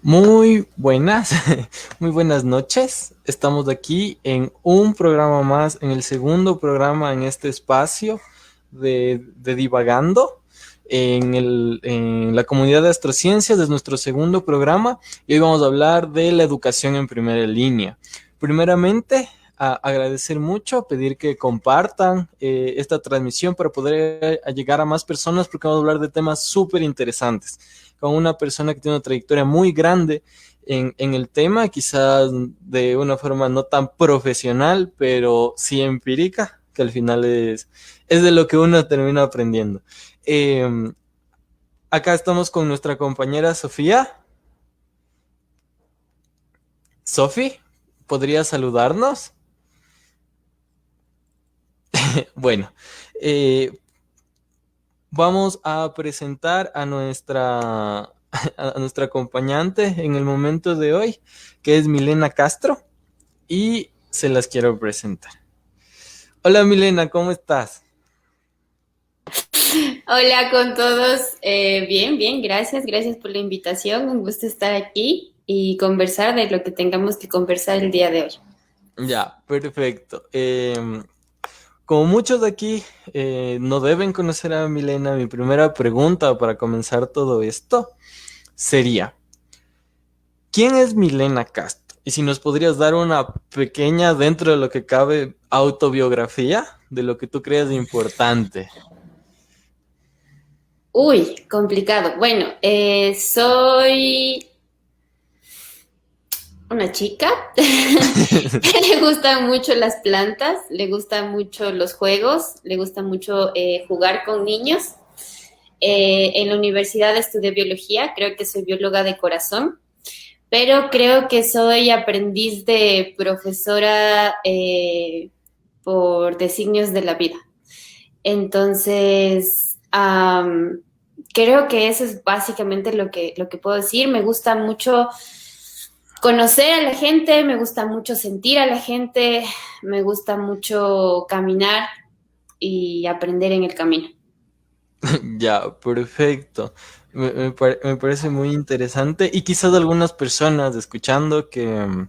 Muy buenas, muy buenas noches. Estamos aquí en un programa más, en el segundo programa en este espacio de Divagando, en la comunidad de astrociencias, es nuestro segundo programa y hoy vamos a hablar de la educación en primera línea. Primeramente, agradecer mucho, pedir que compartan esta transmisión para poder llegar a más personas porque vamos a hablar de temas súper interesantes con una persona que tiene una trayectoria muy grande en el tema, quizás de una forma no tan profesional, pero sí empírica, que al final es de lo que uno termina aprendiendo. Eh, Acá estamos con nuestra compañera Sofía. Sofi, ¿podrías saludarnos? Bueno, eh, vamos a presentar a nuestra acompañante en el momento de hoy, que es Milena Castro, y se las quiero presentar. Hola Milena, ¿cómo estás? Hola con todos. Bien, bien, gracias por la invitación. Un gusto estar aquí y conversar de lo que tengamos que conversar el día de hoy. Ya, perfecto. Como muchos de aquí no deben conocer a Milena, mi primera pregunta para comenzar todo esto sería, ¿quién es Milena Castro? Y si nos podrías dar una pequeña, dentro de lo que cabe, autobiografía de lo que tú creas importante. Uy, complicado. Bueno, soy una chica que le gustan mucho las plantas, le gustan mucho los juegos, le gusta mucho jugar con niños. En la universidad estudié biología, creo que soy bióloga de corazón. Pero creo que soy aprendiz de profesora por designios de la vida. Entonces, creo que eso es básicamente lo que puedo decir. Me gusta mucho conocer a la gente, me gusta mucho sentir a la gente, me gusta mucho caminar y aprender en el camino. Ya, perfecto. Me parece muy interesante y quizás algunas personas escuchando que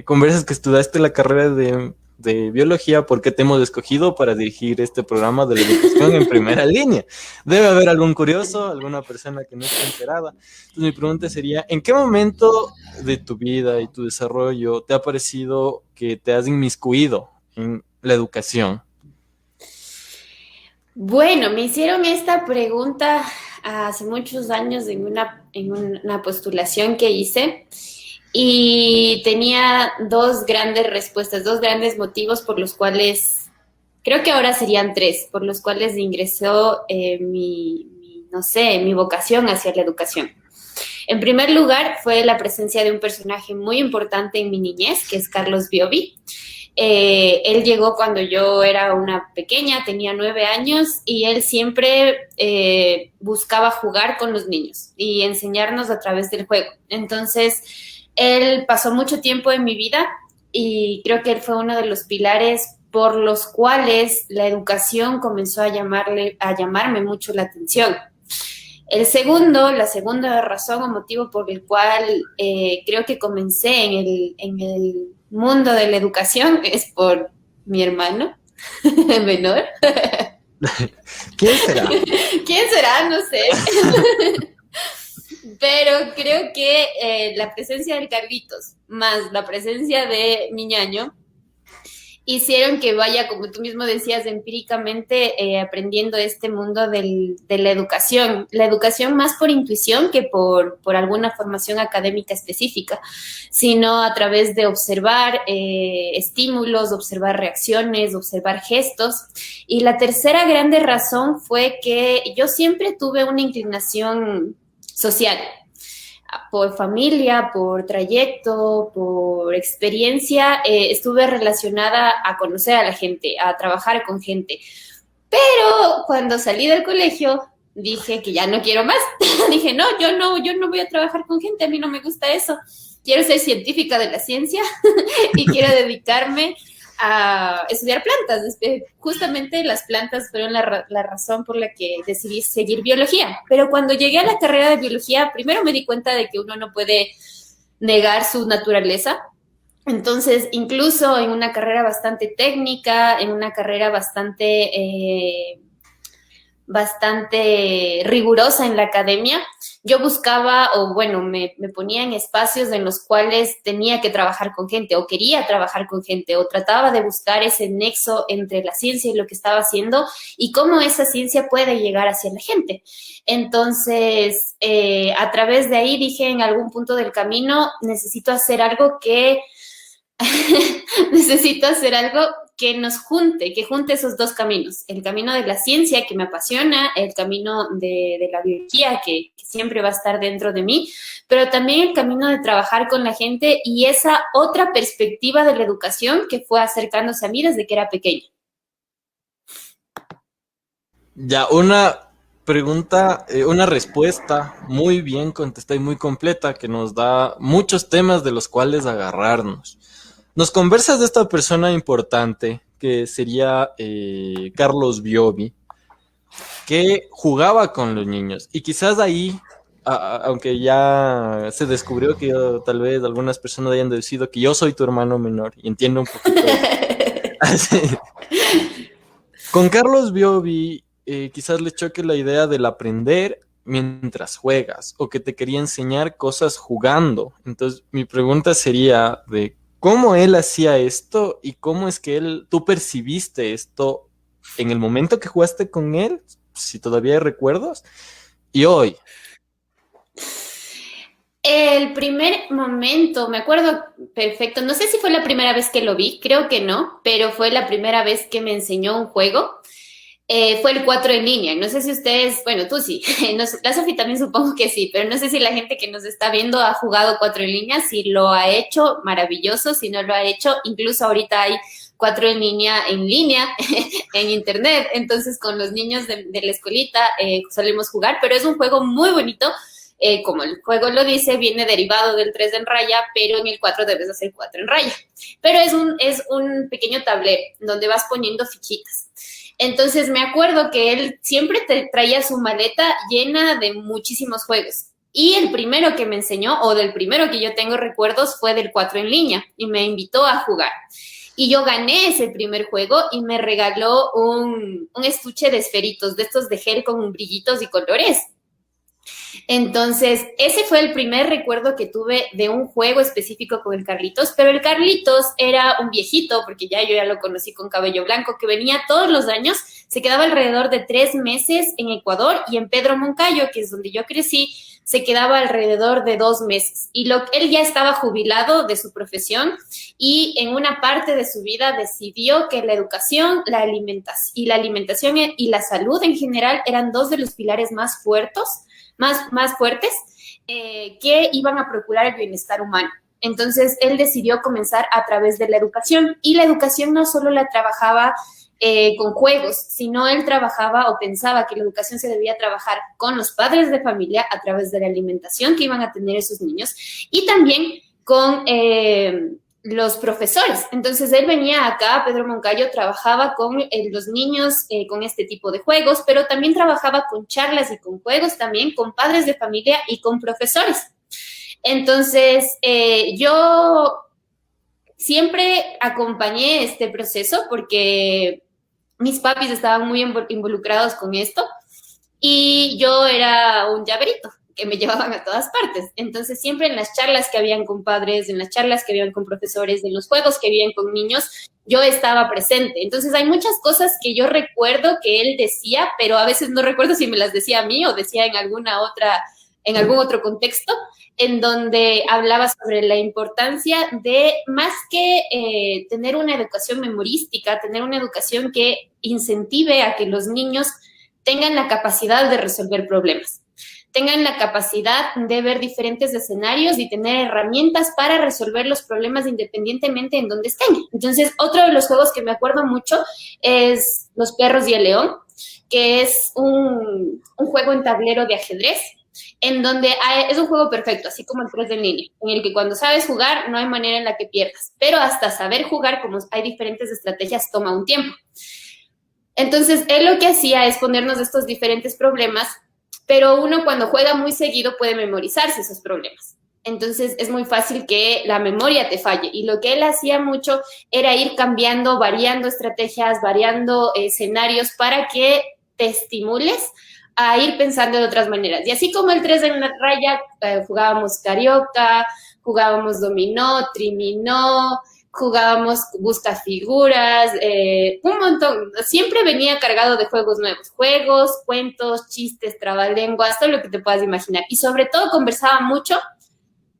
conversas que estudiaste la carrera de biología, ¿por qué te hemos escogido para dirigir este programa de la educación en primera línea? Debe haber algún curioso, alguna persona que no esté enterada. Entonces mi pregunta sería, ¿en qué momento de tu vida y tu desarrollo te ha parecido que te has inmiscuido en la educación? Bueno, me hicieron esta pregunta hace muchos años en una postulación que hice y tenía dos grandes respuestas, dos grandes motivos por los cuales, creo que ahora serían tres, por los cuales ingresó no sé, mi vocación hacia la educación. En primer lugar, fue la presencia de un personaje muy importante en mi niñez, que es Carlos Biobi. Él llegó cuando yo era una pequeña, tenía 9 años, y él siempre buscaba jugar con los niños y enseñarnos a través del juego. Entonces, él pasó mucho tiempo en mi vida y creo que él fue uno de los pilares por los cuales la educación comenzó a llamarme mucho la atención. La segunda razón o motivo por el cual creo que comencé en el mundo de la educación es por mi hermano menor. ¿Quién será? ¿Quién será? No sé. Pero creo que la presencia del Carlitos más la presencia de mi ñaño hicieron que vaya, como tú mismo decías, empíricamente aprendiendo este mundo de la educación más por intuición que por alguna formación académica específica, sino a través de observar estímulos, observar reacciones, observar gestos. Y la tercera grande razón fue que yo siempre tuve una inclinación social, por familia, por trayecto, por experiencia, estuve relacionada a conocer a la gente, a trabajar con gente. Pero cuando salí del colegio, dije que ya no quiero más. Dije, no, yo no voy a trabajar con gente, a mí no me gusta eso. Quiero ser científica de la ciencia y quiero dedicarme a estudiar plantas. Justamente las plantas fueron la razón por la que decidí seguir biología. Pero cuando llegué a la carrera de biología, primero me di cuenta de que uno no puede negar su naturaleza. Entonces, incluso en una carrera bastante técnica, en una carrera bastante rigurosa en la academia, yo buscaba, o bueno, me ponía en espacios en los cuales tenía que trabajar con gente, o quería trabajar con gente, o trataba de buscar ese nexo entre la ciencia y lo que estaba haciendo, y cómo esa ciencia puede llegar hacia la gente. Entonces, a través de ahí dije, en algún punto del camino, necesito hacer algo que necesito hacer algo que nos junte, que junte esos dos caminos, el camino de la ciencia que me apasiona, el camino de la biología que siempre va a estar dentro de mí, pero también el camino de trabajar con la gente y esa otra perspectiva de la educación que fue acercándose a mí desde que era pequeña. Ya, una pregunta, una respuesta muy bien contestada y muy completa que nos da muchos temas de los cuales agarrarnos. Nos conversas de esta persona importante que sería Carlos Biobi, que jugaba con los niños y quizás ahí, aunque ya se descubrió que tal vez algunas personas hayan decidido que yo soy tu hermano menor y entiendo un poquito así. Con Carlos Biobi quizás le choque la idea del aprender mientras juegas o que te quería enseñar cosas jugando. Entonces mi pregunta sería de cómo él hacía esto y cómo es que tú percibiste esto en el momento que jugaste con él, si todavía hay recuerdos, y hoy. El primer momento, me acuerdo perfecto, no sé si fue la primera vez que lo vi, creo que no, pero fue la primera vez que me enseñó un juego. Fue el 4 en línea. No sé si ustedes, bueno, tú sí, no sé, la Sofi también supongo que sí, pero no sé si la gente que nos está viendo ha jugado 4 en línea, si lo ha hecho, maravilloso, si no lo ha hecho, incluso ahorita hay 4 en línea en internet, entonces con los niños de la escuelita solemos jugar, pero es un juego muy bonito. Como el juego lo dice, viene derivado del 3 en raya, pero en el 4 debes hacer 4 en raya. Pero es un pequeño tablero donde vas poniendo fichitas. Entonces me acuerdo que él siempre traía su maleta llena de muchísimos juegos. Y el primero que me enseñó, o del primero que yo tengo recuerdos, fue del 4 en línea y me invitó a jugar. Y yo gané ese primer juego y me regaló un estuche de esferitos, de estos de gel con brillitos y colores. Entonces, ese fue el primer recuerdo que tuve de un juego específico con el Carlitos, pero el Carlitos era un viejito, porque yo ya lo conocí con cabello blanco, que venía todos los años, se quedaba alrededor de 3 meses en Ecuador y en Pedro Moncayo, que es donde yo crecí, se quedaba alrededor de 2 meses. Y él ya estaba jubilado de su profesión y en una parte de su vida decidió que la educación, la alimentación y la salud en general eran 2 de los pilares más fuertes que iban a procurar el bienestar humano. Entonces, él decidió comenzar a través de la educación y la educación no solo la trabajaba con juegos, sino él trabajaba o pensaba que la educación se debía trabajar con los padres de familia a través de la alimentación que iban a tener esos niños y también con los profesores. Entonces, él venía acá, Pedro Moncayo, trabajaba con los niños con este tipo de juegos, pero también trabajaba con charlas y con juegos, también con padres de familia y con profesores. Entonces, yo siempre acompañé este proceso porque mis papis estaban muy involucrados con esto y yo era un llaverito que me llevaban a todas partes. Entonces, siempre en las charlas que habían con padres, en las charlas que habían con profesores, en los juegos que habían con niños, yo estaba presente. Entonces, hay muchas cosas que yo recuerdo que él decía, pero a veces no recuerdo si me las decía a mí o decía en algún otro contexto, en donde hablaba sobre la importancia de, más que tener una educación memorística, tener una educación que incentive a que los niños tengan la capacidad de resolver problemas, tengan la capacidad de ver diferentes escenarios y tener herramientas para resolver los problemas independientemente en donde estén. Entonces, otro de los juegos que me acuerdo mucho es Los perros y el león, que es un juego en tablero de ajedrez, en donde es un juego perfecto, así como el 3 en línea, en el que cuando sabes jugar no hay manera en la que pierdas, pero hasta saber jugar, como hay diferentes estrategias, toma un tiempo. Entonces, él lo que hacía es ponernos estos diferentes problemas, pero uno cuando juega muy seguido puede memorizarse esos problemas. Entonces, es muy fácil que la memoria te falle. Y lo que él hacía mucho era ir cambiando, variando estrategias, variando escenarios para que te estimules a ir pensando de otras maneras. Y así como el 3 en la raya, jugábamos carioca, jugábamos dominó, triminó, jugábamos busca figuras, un montón. Siempre venía cargado de juegos nuevos, juegos, cuentos, chistes, trabalenguas, todo lo que te puedas imaginar. Y sobre todo conversaba mucho.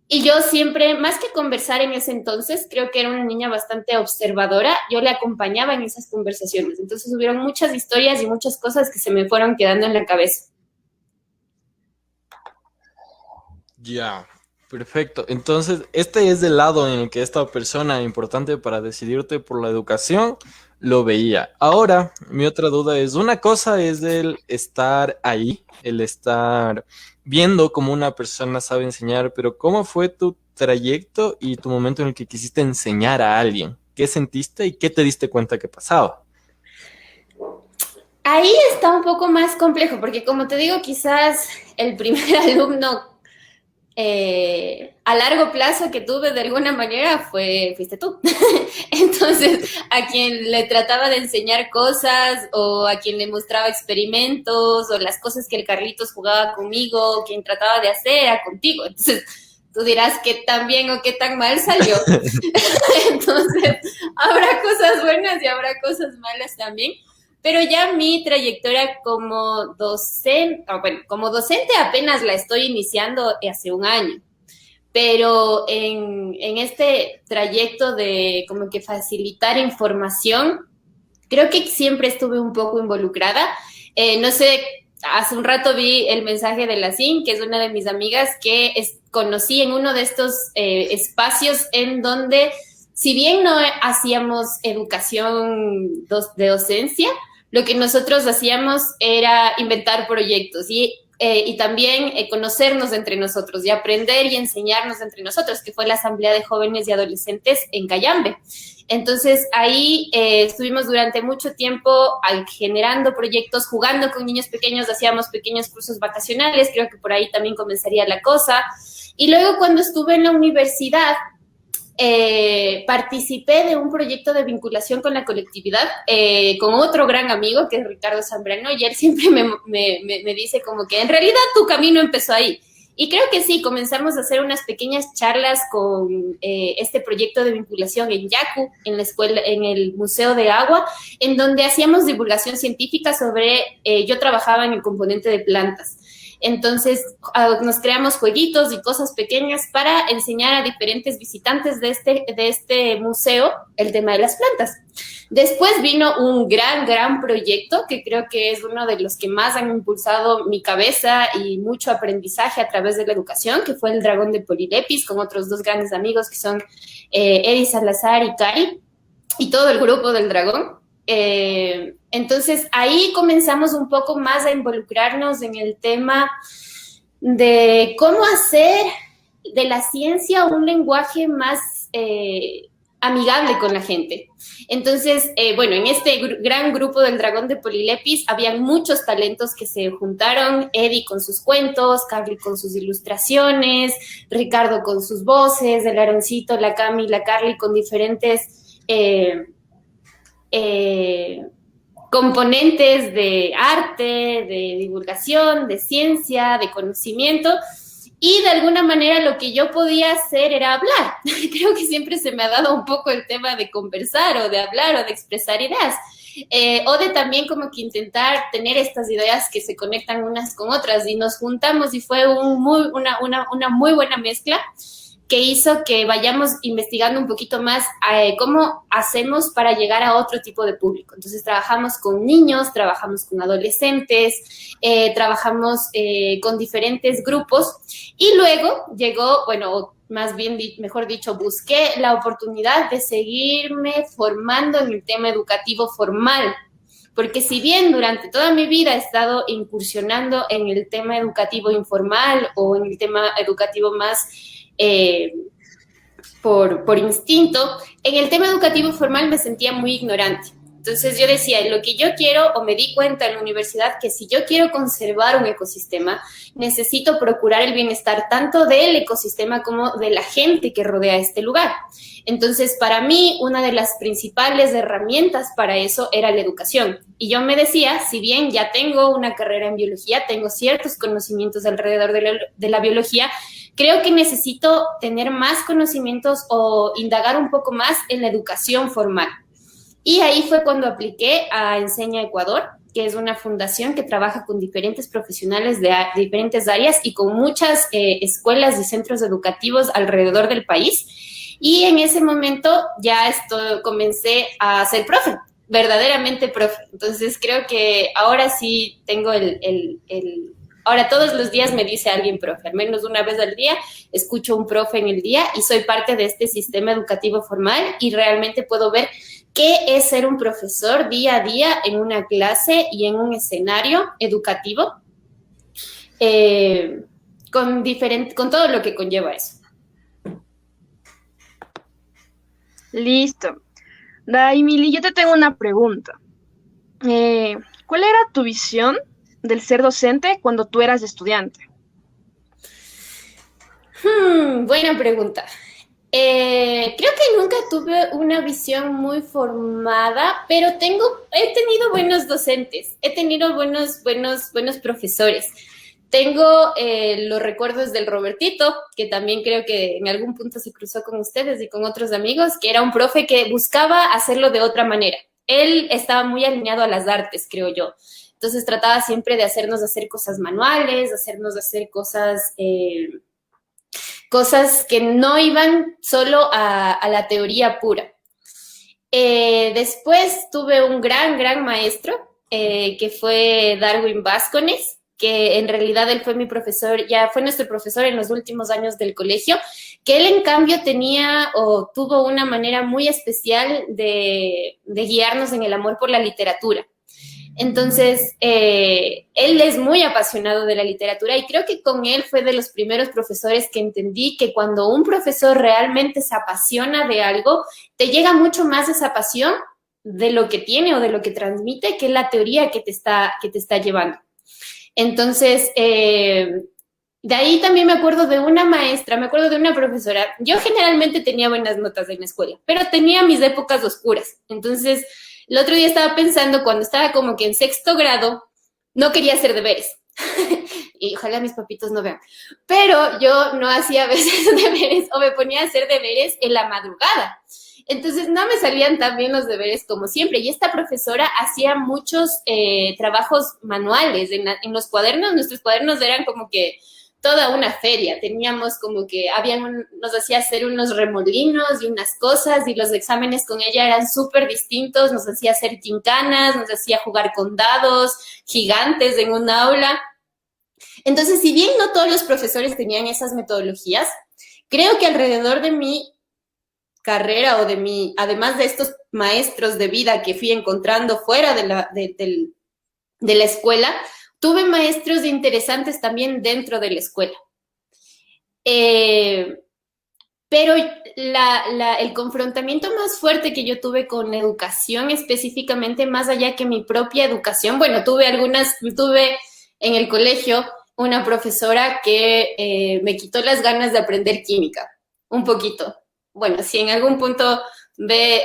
Y yo siempre, más que conversar en ese entonces, creo que era una niña bastante observadora, yo le acompañaba en esas conversaciones. Entonces hubieron muchas historias y muchas cosas que se me fueron quedando en la cabeza. Ya, perfecto. Entonces, este es el lado en el que esta persona importante para decidirte por la educación lo veía. Ahora, mi otra duda es, una cosa es el estar ahí, el estar viendo cómo una persona sabe enseñar, pero ¿cómo fue tu trayecto y tu momento en el que quisiste enseñar a alguien? ¿Qué sentiste y qué te diste cuenta que pasaba? Ahí está un poco más complejo, porque como te digo, quizás el primer alumno a largo plazo que tuve de alguna manera fuiste tú. Entonces, a quien le trataba de enseñar cosas o a quien le mostraba experimentos o las cosas que el Carlitos jugaba conmigo, quien trataba de hacer era contigo. Entonces, tú dirás qué tan bien o qué tan mal salió. Entonces, habrá cosas buenas y habrá cosas malas también. Pero ya mi trayectoria como docente, como docente apenas la estoy iniciando hace un año, pero en este trayecto de como que facilitar información, creo que siempre estuve un poco involucrada. No sé, hace un rato vi el mensaje de la CIN, que es una de mis amigas, que conocí en uno de estos espacios en donde, si bien no hacíamos educación de docencia, lo que nosotros hacíamos era inventar proyectos y también conocernos entre nosotros y aprender y enseñarnos entre nosotros, que fue la Asamblea de Jóvenes y Adolescentes en Cayambe. Entonces, ahí estuvimos durante mucho tiempo generando proyectos, jugando con niños pequeños, hacíamos pequeños cursos vacacionales, creo que por ahí también comenzaría la cosa. Y luego, cuando estuve en la universidad, participé de un proyecto de vinculación con la colectividad con otro gran amigo que es Ricardo Zambrano, y él siempre me dice como que en realidad tu camino empezó ahí. Y creo que sí, comenzamos a hacer unas pequeñas charlas con este proyecto de vinculación en Yacu, en la escuela, en el Museo de Agua, en donde hacíamos divulgación científica sobre, yo trabajaba en el componente de plantas. Entonces, nos creamos jueguitos y cosas pequeñas para enseñar a diferentes visitantes de este museo el tema de las plantas. Después vino un gran proyecto que creo que es uno de los que más han impulsado mi cabeza y mucho aprendizaje a través de la educación, que fue el Dragón de Polilepis, con otros dos grandes amigos que son Eddie Salazar y Cari, y todo el grupo del Dragón. Entonces ahí comenzamos un poco más a involucrarnos en el tema de cómo hacer de la ciencia un lenguaje más amigable con la gente. Entonces, bueno, en este gran grupo del Dragón de Polilepis habían muchos talentos que se juntaron, Eddie con sus cuentos, Carly con sus ilustraciones, Ricardo con sus voces, el Aaroncito, la Cami, la Carly con diferentes componentes de arte, de divulgación, de ciencia, de conocimiento, y de alguna manera lo que yo podía hacer era hablar. Creo que siempre se me ha dado un poco el tema de conversar o de hablar o de expresar ideas, o de también como que intentar tener estas ideas que se conectan unas con otras, y nos juntamos y fue una muy buena mezcla que hizo que vayamos investigando un poquito más cómo hacemos para llegar a otro tipo de público. Entonces trabajamos con niños, trabajamos con adolescentes, trabajamos con diferentes grupos, y luego llegó, bueno, más bien, mejor dicho, busqué la oportunidad de seguirme formando en el tema educativo formal, porque si bien durante toda mi vida he estado incursionando en el tema educativo informal o en el tema educativo más por instinto, en el tema educativo formal me sentía muy ignorante. Entonces yo decía, lo que yo quiero, o me di cuenta en la universidad, que si yo quiero conservar un ecosistema, necesito procurar el bienestar tanto del ecosistema como de la gente que rodea este lugar. Entonces, para mí, una de las principales herramientas para eso era la educación. Y yo me decía, si bien ya tengo una carrera en biología, tengo ciertos conocimientos alrededor de la biología, creo que necesito tener más conocimientos o indagar un poco más en la educación formal. Y ahí fue cuando apliqué a Enseña Ecuador, que es una fundación que trabaja con diferentes profesionales de diferentes áreas y con muchas escuelas y centros educativos alrededor del país. Y en ese momento ya comencé a ser profe, verdaderamente profe. Entonces creo que ahora sí tengo ahora todos los días me dice alguien profe, al menos una vez al día escucho un profe en el día y soy parte de este sistema educativo formal y realmente puedo ver qué es ser un profesor día a día en una clase y en un escenario educativo con todo lo que conlleva eso. Listo. Daimili, yo te tengo una pregunta. ¿Cuál era tu visión del ser docente cuando tú eras estudiante? Buena pregunta. Creo que nunca tuve una visión muy formada, pero he tenido buenos docentes, he tenido buenos profesores. Tengo los recuerdos del Robertito, que también creo que en algún punto se cruzó con ustedes y con otros amigos, que era un profe que buscaba hacerlo de otra manera. Él estaba muy alineado a las artes, creo yo. Entonces trataba siempre de hacernos hacer cosas manuales, hacernos hacer cosas que no iban solo a la teoría pura. Después tuve un gran maestro, que fue Darwin Vázquez, que en realidad él fue mi profesor, ya fue nuestro profesor en los últimos años del colegio, que él en cambio tuvo una manera muy especial de guiarnos en el amor por la literatura. Entonces, él es muy apasionado de la literatura y creo que con él fue de los primeros profesores que entendí que cuando un profesor realmente se apasiona de algo, te llega mucho más esa pasión de lo que tiene o de lo que transmite que la teoría que te está llevando. Entonces, de ahí también me acuerdo de una maestra, me acuerdo de una profesora. Yo generalmente tenía buenas notas en la escuela, pero tenía mis épocas oscuras. Entonces, el otro día estaba pensando, cuando estaba como que en sexto grado, no quería hacer deberes. Y ojalá mis papitos no vean. Pero yo no hacía a veces deberes o me ponía a hacer deberes en la madrugada. Entonces no me salían tan bien los deberes como siempre. Y esta profesora hacía muchos trabajos manuales en los cuadernos. Nuestros cuadernos eran como que toda una feria. Teníamos como que nos hacía hacer unos remolinos y unas cosas y los exámenes con ella eran súper distintos. Nos hacía hacer gincanas, nos hacía jugar con dados gigantes en un aula. Entonces, si bien no todos los profesores tenían esas metodologías, creo que alrededor de mi carrera o además de estos maestros de vida que fui encontrando fuera de la escuela, tuve maestros interesantes también dentro de la escuela. Pero el confrontamiento más fuerte que yo tuve con la educación específicamente, más allá que mi propia educación, bueno, tuve en el colegio una profesora que me quitó las ganas de aprender química, un poquito. Bueno, si en algún punto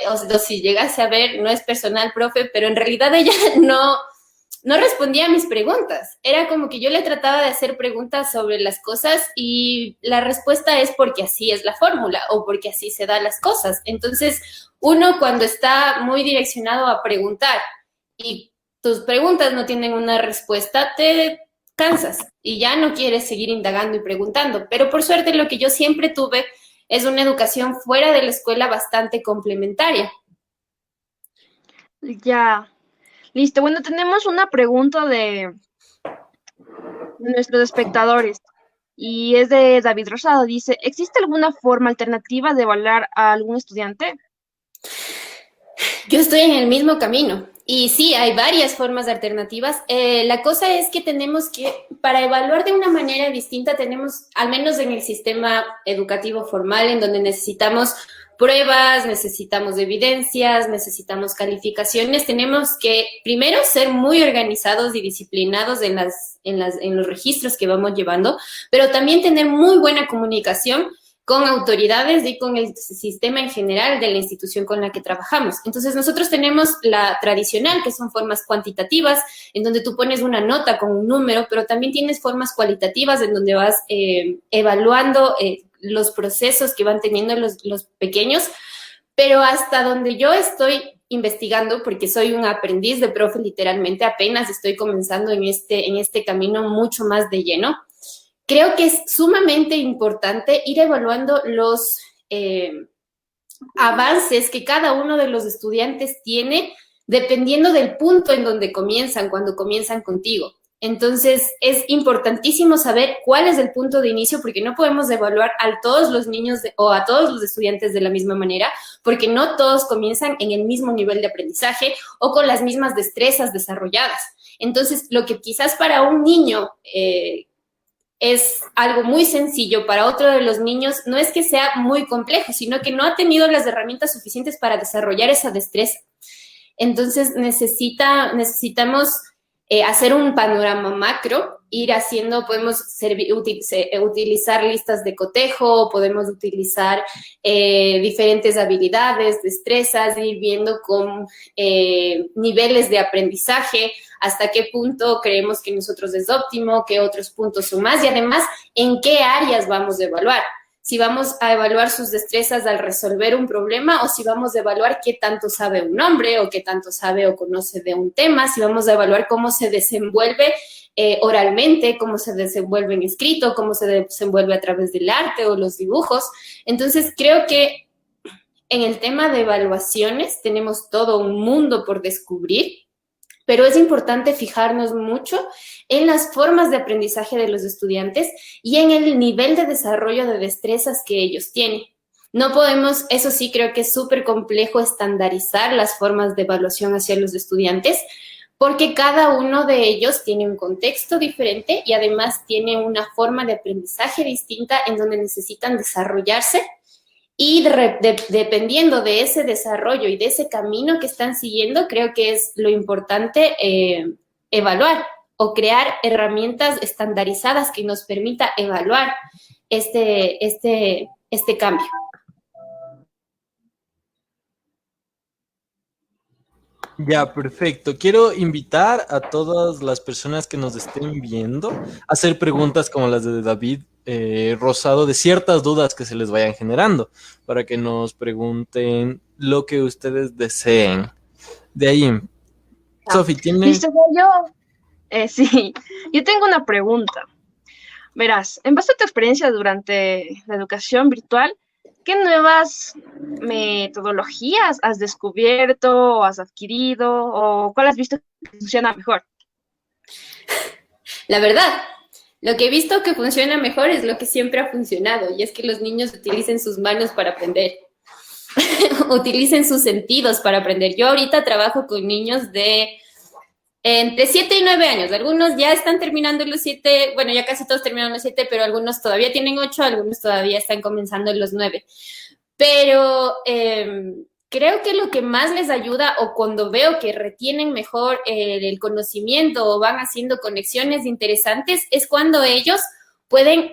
o si llegase a ver, no es personal, profe, pero en realidad ella no respondía a mis preguntas. Era como que yo le trataba de hacer preguntas sobre las cosas y la respuesta es porque así es la fórmula o porque así se dan las cosas. Entonces, uno cuando está muy direccionado a preguntar y tus preguntas no tienen una respuesta, te cansas y ya no quieres seguir indagando y preguntando. Pero por suerte lo que yo siempre tuve es una educación fuera de la escuela bastante complementaria. Ya. Listo, bueno, tenemos una pregunta de nuestros espectadores y es de David Rosado. Dice, ¿existe alguna forma alternativa de evaluar a algún estudiante? Yo estoy en el mismo camino Y sí, hay varias formas alternativas. La cosa es que tenemos que, para evaluar de una manera distinta, tenemos, al menos en el sistema educativo formal, en donde necesitamos pruebas, necesitamos evidencias, necesitamos calificaciones, tenemos que primero ser muy organizados y disciplinados en los registros que vamos llevando, pero también tener muy buena comunicación con autoridades y con el sistema en general de la institución con la que trabajamos. Entonces, nosotros tenemos la tradicional, que son formas cuantitativas, en donde tú pones una nota con un número, pero también tienes formas cualitativas en donde vas evaluando los procesos que van teniendo los pequeños, pero hasta donde yo estoy investigando, porque soy un aprendiz de profe literalmente, apenas estoy comenzando en este camino mucho más de lleno. Creo que es sumamente importante ir evaluando los avances que cada uno de los estudiantes tiene dependiendo del punto en donde comienzan, cuando comienzan contigo. Entonces, es importantísimo saber cuál es el punto de inicio, porque no podemos evaluar a todos los niños o a todos los estudiantes de la misma manera, porque no todos comienzan en el mismo nivel de aprendizaje o con las mismas destrezas desarrolladas. Entonces, lo que quizás para un niño es algo muy sencillo, para otro de los niños no es que sea muy complejo, sino que no ha tenido las herramientas suficientes para desarrollar esa destreza. Entonces necesitamos hacer un panorama macro, ir haciendo, podemos utilizar listas de cotejo, podemos utilizar diferentes habilidades, destrezas, ir viendo con niveles de aprendizaje, hasta qué punto creemos que nosotros es óptimo, qué otros puntos son más, y además, en qué áreas vamos a evaluar. Si vamos a evaluar sus destrezas al resolver un problema, o si vamos a evaluar qué tanto sabe un hombre, o qué tanto sabe o conoce de un tema, si vamos a evaluar cómo se desenvuelve oralmente, cómo se desenvuelve en escrito, cómo se desenvuelve a través del arte o los dibujos. Entonces, creo que en el tema de evaluaciones tenemos todo un mundo por descubrir, pero es importante fijarnos mucho en las formas de aprendizaje de los estudiantes y en el nivel de desarrollo de destrezas que ellos tienen. No podemos, eso sí creo que es súper complejo estandarizar las formas de evaluación hacia los estudiantes, porque cada uno de ellos tiene un contexto diferente y además tiene una forma de aprendizaje distinta en donde necesitan desarrollarse. Y dependiendo de ese desarrollo y de ese camino que están siguiendo, creo que es lo importante evaluar o crear herramientas estandarizadas que nos permita evaluar este cambio. Ya, perfecto. Quiero invitar a todas las personas que nos estén viendo a hacer preguntas como las de David Rosado, de ciertas dudas que se les vayan generando, para que nos pregunten lo que ustedes deseen. De ahí, Sofi, ¿tiene? Listo, sí, yo tengo una pregunta. Verás, en base a tu experiencia durante la educación virtual, ¿qué nuevas metodologías has descubierto o has adquirido o cuál has visto que funciona mejor? La verdad, lo que he visto que funciona mejor es lo que siempre ha funcionado, y es que los niños utilicen sus manos para aprender, utilicen sus sentidos para aprender. Yo ahorita trabajo con niños de entre 7 y 9 años. Algunos ya están terminando los 7, bueno, ya casi todos terminaron los 7, pero algunos todavía tienen 8, algunos todavía están comenzando en los 9. Pero creo que lo que más les ayuda, o cuando veo que retienen mejor el conocimiento o van haciendo conexiones interesantes, es cuando ellos pueden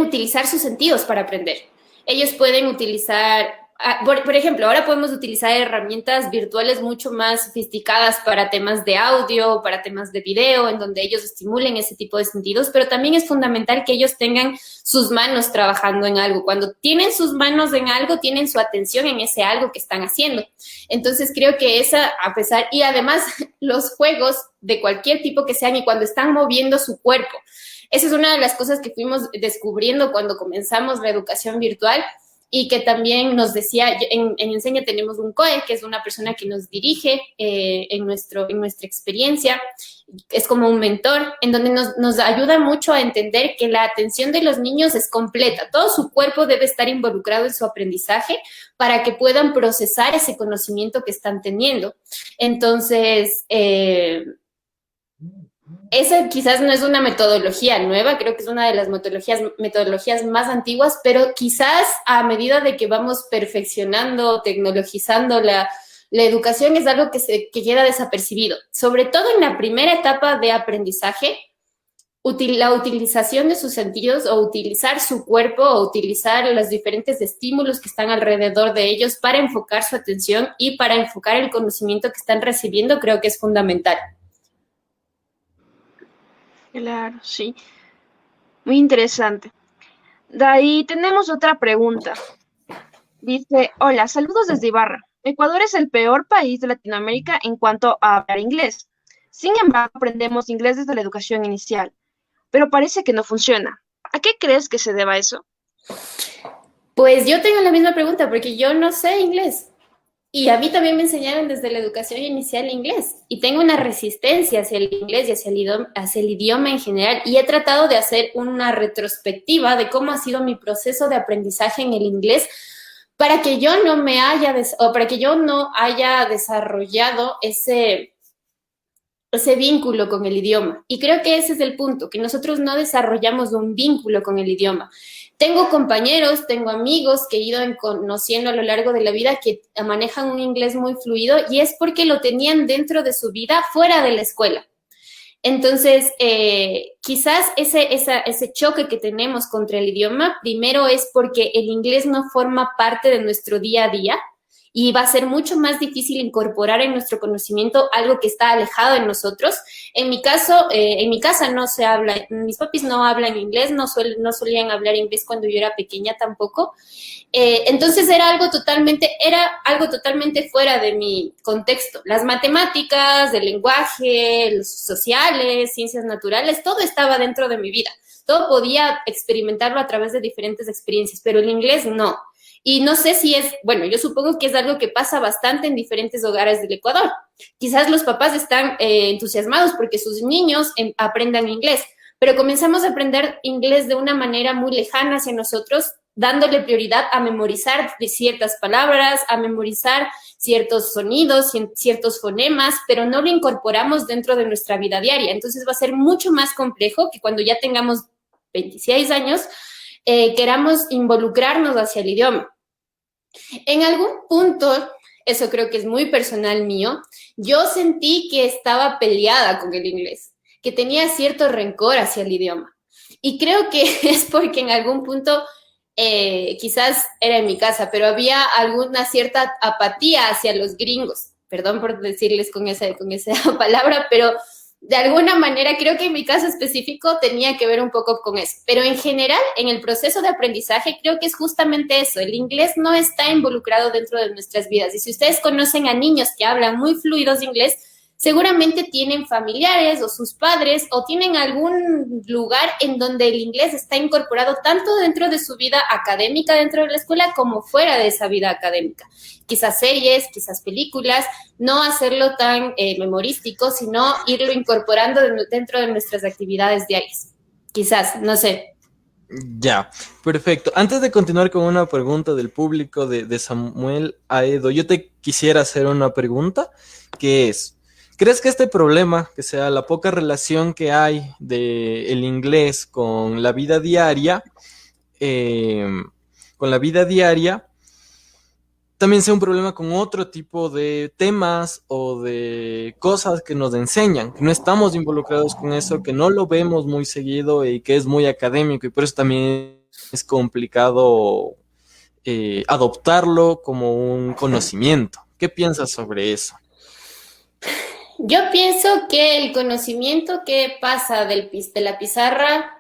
utilizar sus sentidos para aprender. Ellos pueden utilizar, por ejemplo, ahora podemos utilizar herramientas virtuales mucho más sofisticadas para temas de audio, para temas de video, en donde ellos estimulen ese tipo de sentidos, pero también es fundamental que ellos tengan sus manos trabajando en algo. Cuando tienen sus manos en algo, tienen su atención en ese algo que están haciendo. Entonces, creo que y además los juegos de cualquier tipo que sean, y cuando están moviendo su cuerpo, esa es una de las cosas que fuimos descubriendo cuando comenzamos la educación virtual, y que también nos decía, en Enseña tenemos un COE, que es una persona que nos dirige en nuestra experiencia, es como un mentor, en donde nos ayuda mucho a entender que la atención de los niños es completa, todo su cuerpo debe estar involucrado en su aprendizaje para que puedan procesar ese conocimiento que están teniendo. Entonces, esa quizás no es una metodología nueva, creo que es una de las metodologías más antiguas, pero quizás a medida de que vamos perfeccionando, tecnologizando la educación, es algo que queda desapercibido. Sobre todo en la primera etapa de aprendizaje, la utilización de sus sentidos o utilizar su cuerpo o utilizar los diferentes estímulos que están alrededor de ellos para enfocar su atención y para enfocar el conocimiento que están recibiendo, creo que es fundamental. Claro, sí. Muy interesante. De ahí tenemos otra pregunta. Dice, hola, saludos desde Ibarra. Ecuador es el peor país de Latinoamérica en cuanto a hablar inglés. Sin embargo, aprendemos inglés desde la educación inicial, pero parece que no funciona. ¿A qué crees que se deba eso? Pues yo tengo la misma pregunta porque yo no sé inglés. Y a mí también me enseñaron desde la educación inicial inglés y tengo una resistencia hacia el inglés y hacia el idioma en general y he tratado de hacer una retrospectiva de cómo ha sido mi proceso de aprendizaje en el inglés para que yo no me haya, para que yo no haya desarrollado ese vínculo con el idioma. Y creo que ese es el punto, que nosotros no desarrollamos un vínculo con el idioma. Tengo compañeros, tengo amigos que he ido conociendo a lo largo de la vida que manejan un inglés muy fluido y es porque lo tenían dentro de su vida fuera de la escuela. Entonces, quizás ese choque que tenemos contra el idioma, primero es porque el inglés no forma parte de nuestro día a día y va a ser mucho más difícil incorporar en nuestro conocimiento algo que está alejado de nosotros. En mi caso, en mi casa no se habla, mis papis no hablan inglés, no solían hablar inglés cuando yo era pequeña tampoco. Entonces era algo totalmente fuera de mi contexto. Las matemáticas, el lenguaje, los sociales, ciencias naturales, todo estaba dentro de mi vida. Todo podía experimentarlo a través de diferentes experiencias, pero el inglés no. Y no sé si yo supongo que es algo que pasa bastante en diferentes hogares del Ecuador. Quizás los papás están entusiasmados porque sus niños aprendan inglés, pero comenzamos a aprender inglés de una manera muy lejana hacia nosotros, dándole prioridad a memorizar ciertas palabras, a memorizar ciertos sonidos, ciertos fonemas, pero no lo incorporamos dentro de nuestra vida diaria. Entonces va a ser mucho más complejo que cuando ya tengamos 26 años, queramos involucrarnos hacia el idioma. En algún punto, eso creo que es muy personal mío, yo sentí que estaba peleada con el inglés, que tenía cierto rencor hacia el idioma. Y creo que es porque en algún punto, quizás era en mi casa, pero había alguna cierta apatía hacia los gringos. Perdón por decirles con esa palabra, pero de alguna manera creo que en mi caso específico tenía que ver un poco con eso. Pero en general, en el proceso de aprendizaje, creo que es justamente eso. El inglés no está involucrado dentro de nuestras vidas. Y si ustedes conocen a niños que hablan muy fluidos inglés, seguramente tienen familiares o sus padres o tienen algún lugar en donde el inglés está incorporado tanto dentro de su vida académica dentro de la escuela como fuera de esa vida académica. Quizás series, quizás películas, no hacerlo tan memorístico, sino irlo incorporando dentro de nuestras actividades diarias. Quizás, no sé. Ya, perfecto. Antes de continuar con una pregunta del público de Samuel Aedo, yo te quisiera hacer una pregunta que es: ¿crees que este problema, que sea la poca relación que hay del inglés con la vida diaria, también sea un problema con otro tipo de temas o de cosas que nos enseñan, que no estamos involucrados con eso, que no lo vemos muy seguido y que es muy académico y por eso también es complicado adoptarlo como un conocimiento? ¿Qué piensas sobre eso? Yo pienso que el conocimiento que pasa de la pizarra,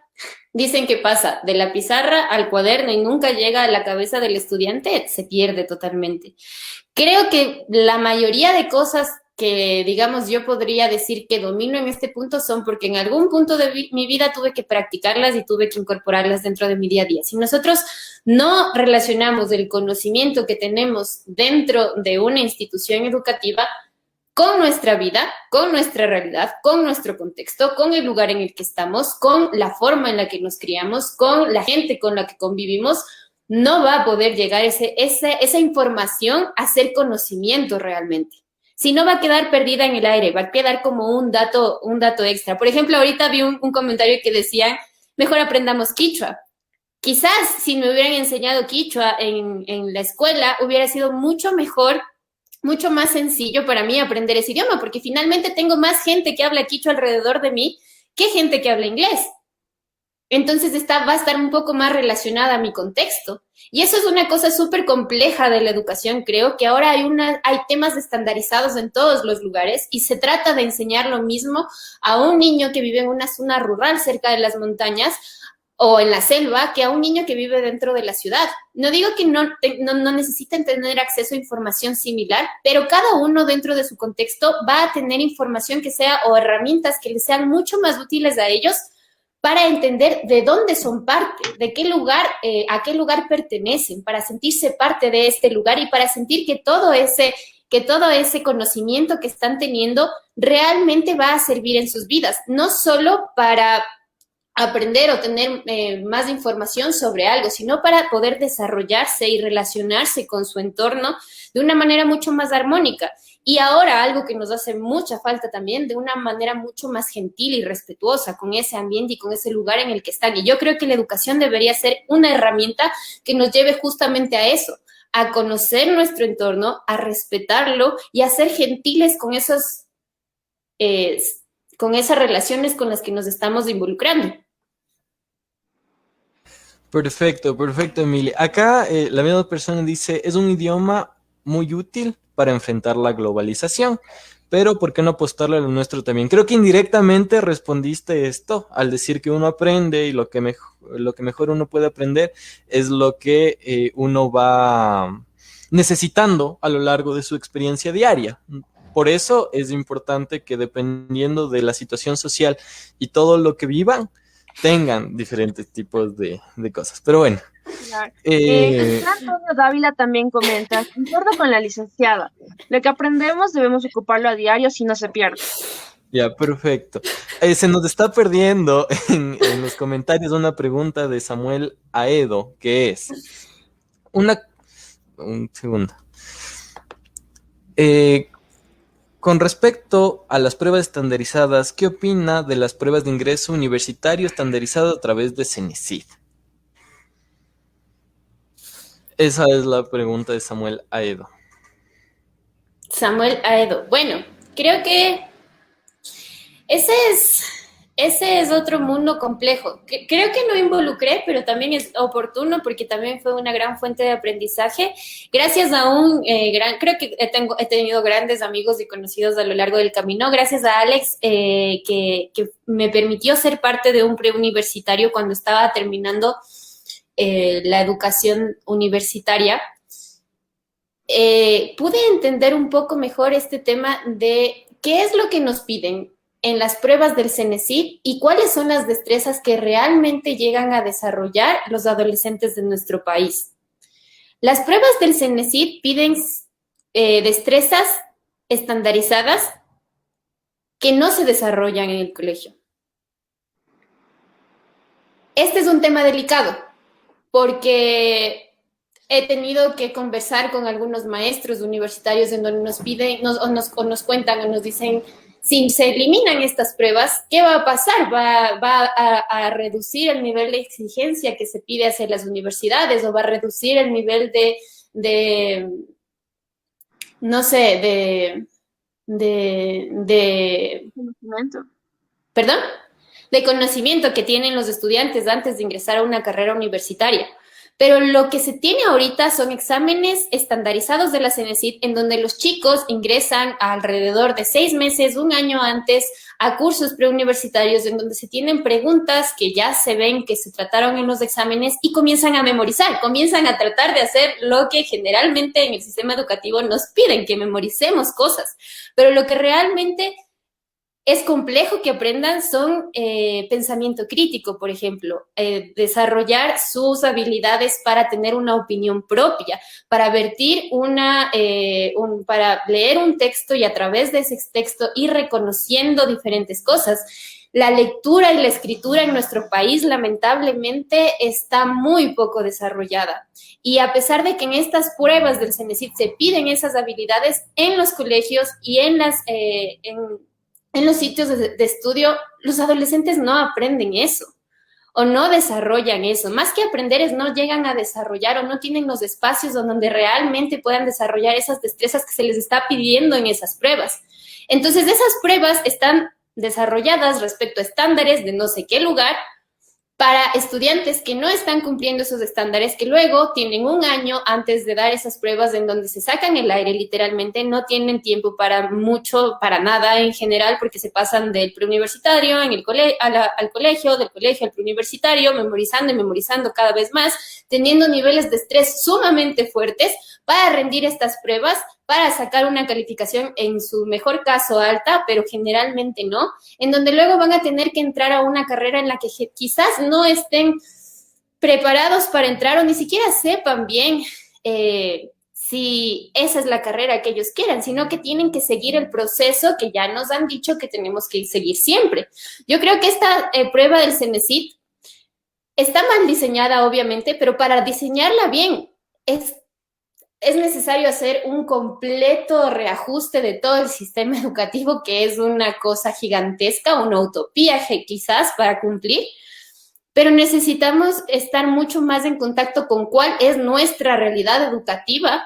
dicen que pasa de la pizarra al cuaderno y nunca llega a la cabeza del estudiante, se pierde totalmente. Creo que la mayoría de cosas que, digamos, yo podría decir que domino en este punto son porque en algún punto de mi vida tuve que practicarlas y tuve que incorporarlas dentro de mi día a día. Si nosotros no relacionamos el conocimiento que tenemos dentro de una institución educativa con nuestra vida, con nuestra realidad, con nuestro contexto, con el lugar en el que estamos, con la forma en la que nos criamos, con la gente con la que convivimos, no va a poder llegar esa información a ser conocimiento realmente. Si no, va a quedar perdida en el aire, va a quedar como un dato extra. Por ejemplo, ahorita vi un comentario que decía, mejor aprendamos quichua. Quizás si me hubieran enseñado quichua en la escuela, hubiera sido mucho mejor, mucho más sencillo para mí aprender ese idioma, porque finalmente tengo más gente que habla quichua alrededor de mí que gente que habla inglés. Entonces va a estar un poco más relacionada a mi contexto. Y eso es una cosa súper compleja de la educación, creo, que ahora hay temas estandarizados en todos los lugares y se trata de enseñar lo mismo a un niño que vive en una zona rural cerca de las montañas o en la selva que a un niño que vive dentro de la ciudad. No digo que no necesiten tener acceso a información similar, pero cada uno dentro de su contexto va a tener información que sea o herramientas que les sean mucho más útiles a ellos para entender de dónde son parte, de qué lugar, a qué lugar pertenecen, para sentirse parte de este lugar y para sentir que todo ese conocimiento que están teniendo realmente va a servir en sus vidas, no solo para aprender o tener más información sobre algo, sino para poder desarrollarse y relacionarse con su entorno de una manera mucho más armónica. Y ahora algo que nos hace mucha falta también, de una manera mucho más gentil y respetuosa con ese ambiente y con ese lugar en el que están. Y yo creo que la educación debería ser una herramienta que nos lleve justamente a eso, a conocer nuestro entorno, a respetarlo y a ser gentiles con esas relaciones con las que nos estamos involucrando. Perfecto, Emilia. Acá la misma persona dice, es un idioma muy útil para enfrentar la globalización, pero ¿por qué no apostarle a lo nuestro también? Creo que indirectamente respondiste esto al decir que uno aprende y lo que mejor uno puede aprender es lo que uno va necesitando a lo largo de su experiencia diaria. Por eso es importante que dependiendo de la situación social y todo lo que vivan, tengan diferentes tipos de cosas. Pero bueno. Claro. Antonio Dávila también comenta, concuerdo con la licenciada, lo que aprendemos debemos ocuparlo a diario si no se pierde. Ya, perfecto. Se nos está perdiendo en los comentarios una pregunta de Samuel Aedo, que es un segundo. Con respecto a las pruebas estandarizadas, ¿qué opina de las pruebas de ingreso universitario estandarizado a través de CENESID? Esa es la pregunta de Samuel Aedo. Samuel Aedo. Bueno, creo que ese es otro mundo complejo. Creo que no involucré, pero también es oportuno porque también fue una gran fuente de aprendizaje. Gracias a creo que he tenido grandes amigos y conocidos a lo largo del camino. Gracias a Alex, que me permitió ser parte de un preuniversitario cuando estaba terminando la educación universitaria. Pude entender un poco mejor este tema de qué es lo que nos piden en las pruebas del CENESID y cuáles son las destrezas que realmente llegan a desarrollar los adolescentes de nuestro país. Las pruebas del CENESID piden destrezas estandarizadas que no se desarrollan en el colegio. Este es un tema delicado porque he tenido que conversar con algunos maestros universitarios en donde nos piden o nos cuentan o nos dicen, si se eliminan estas pruebas, ¿qué va a pasar? ¿Va a reducir el nivel de exigencia que se pide hacia las universidades o va a reducir el nivel de Conocimiento. ¿Perdón? De conocimiento que tienen los estudiantes antes de ingresar a una carrera universitaria? Pero lo que se tiene ahorita son exámenes estandarizados de la CENESID en donde los chicos ingresan alrededor de 6 meses, un año antes, a cursos preuniversitarios en donde se tienen preguntas que ya se ven que se trataron en los exámenes y comienzan a memorizar, comienzan a tratar de hacer lo que generalmente en el sistema educativo nos piden, que memoricemos cosas. Pero lo que realmente es complejo que aprendan son pensamiento crítico, por ejemplo, desarrollar sus habilidades para tener una opinión propia, para vertir para leer un texto y a través de ese texto ir reconociendo diferentes cosas. La lectura y la escritura en nuestro país lamentablemente está muy poco desarrollada. Y a pesar de que en estas pruebas del CENESID se piden esas habilidades en los colegios y en los sitios de estudio, los adolescentes no aprenden eso o no desarrollan eso. Más que aprender es no llegan a desarrollar o no tienen los espacios donde realmente puedan desarrollar esas destrezas que se les está pidiendo en esas pruebas. Entonces, esas pruebas están desarrolladas respecto a estándares de no sé qué lugar para estudiantes que no están cumpliendo esos estándares, que luego tienen un año antes de dar esas pruebas en donde se sacan el aire literalmente, no tienen tiempo para mucho, para nada en general, porque se pasan del preuniversitario al colegio, del colegio al preuniversitario, memorizando y memorizando cada vez más, teniendo niveles de estrés sumamente fuertes para rendir estas pruebas, para sacar una calificación en su mejor caso alta, pero generalmente no, en donde luego van a tener que entrar a una carrera en la que quizás no estén preparados para entrar o ni siquiera sepan bien si esa es la carrera que ellos quieran, sino que tienen que seguir el proceso que ya nos han dicho que tenemos que seguir siempre. Yo creo que esta prueba del CENESID está mal diseñada, obviamente, pero para diseñarla bien es necesario hacer un completo reajuste de todo el sistema educativo, que es una cosa gigantesca, una utopía quizás para cumplir, pero necesitamos estar mucho más en contacto con cuál es nuestra realidad educativa,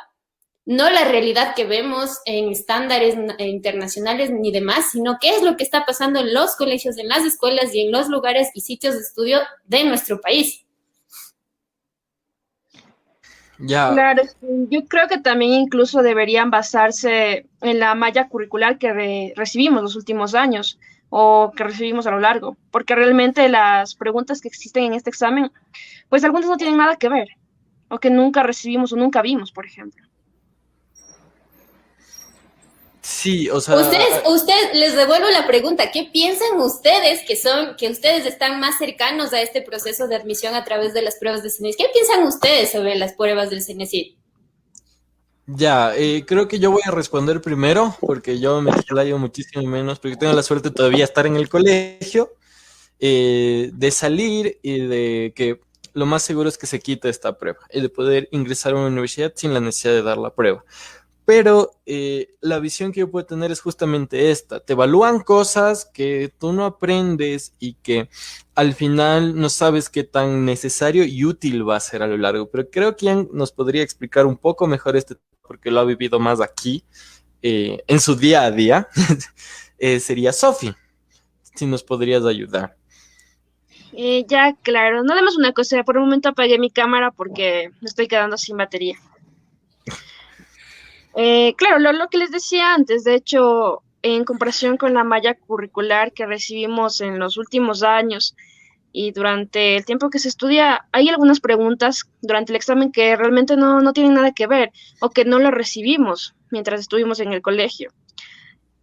no la realidad que vemos en estándares internacionales ni demás, sino qué es lo que está pasando en los colegios, en las escuelas y en los lugares y sitios de estudio de nuestro país. Ya. Claro, sí, yo creo que también incluso deberían basarse en la malla curricular que recibimos los últimos años o que recibimos a lo largo, porque realmente las preguntas que existen en este examen, pues algunas no tienen nada que ver, o que nunca recibimos o nunca vimos, por ejemplo. Sí, o sea, Ustedes, les devuelvo la pregunta, ¿qué piensan ustedes que ustedes están más cercanos a este proceso de admisión a través de las pruebas del CENESID? ¿Qué piensan ustedes sobre las pruebas del CENESID? ya, creo que yo voy a responder primero, porque yo me explayo muchísimo menos, porque tengo la suerte todavía de estar en el colegio, de salir y de que lo más seguro es que se quite esta prueba y de poder ingresar a una universidad sin la necesidad de dar la prueba. Pero la visión que yo puedo tener es justamente esta. Te evalúan cosas que tú no aprendes y que al final no sabes qué tan necesario y útil va a ser a lo largo. Pero creo que Ian nos podría explicar un poco mejor porque lo ha vivido más aquí, en su día a día. Sería Sofi, si nos podrías ayudar. Ya, claro, no demos una cosa, por un momento apagué mi cámara porque me estoy quedando sin batería. Claro, lo que les decía antes, de hecho, en comparación con la malla curricular que recibimos en los últimos años y durante el tiempo que se estudia, hay algunas preguntas durante el examen que realmente no tienen nada que ver o que no las recibimos mientras estuvimos en el colegio.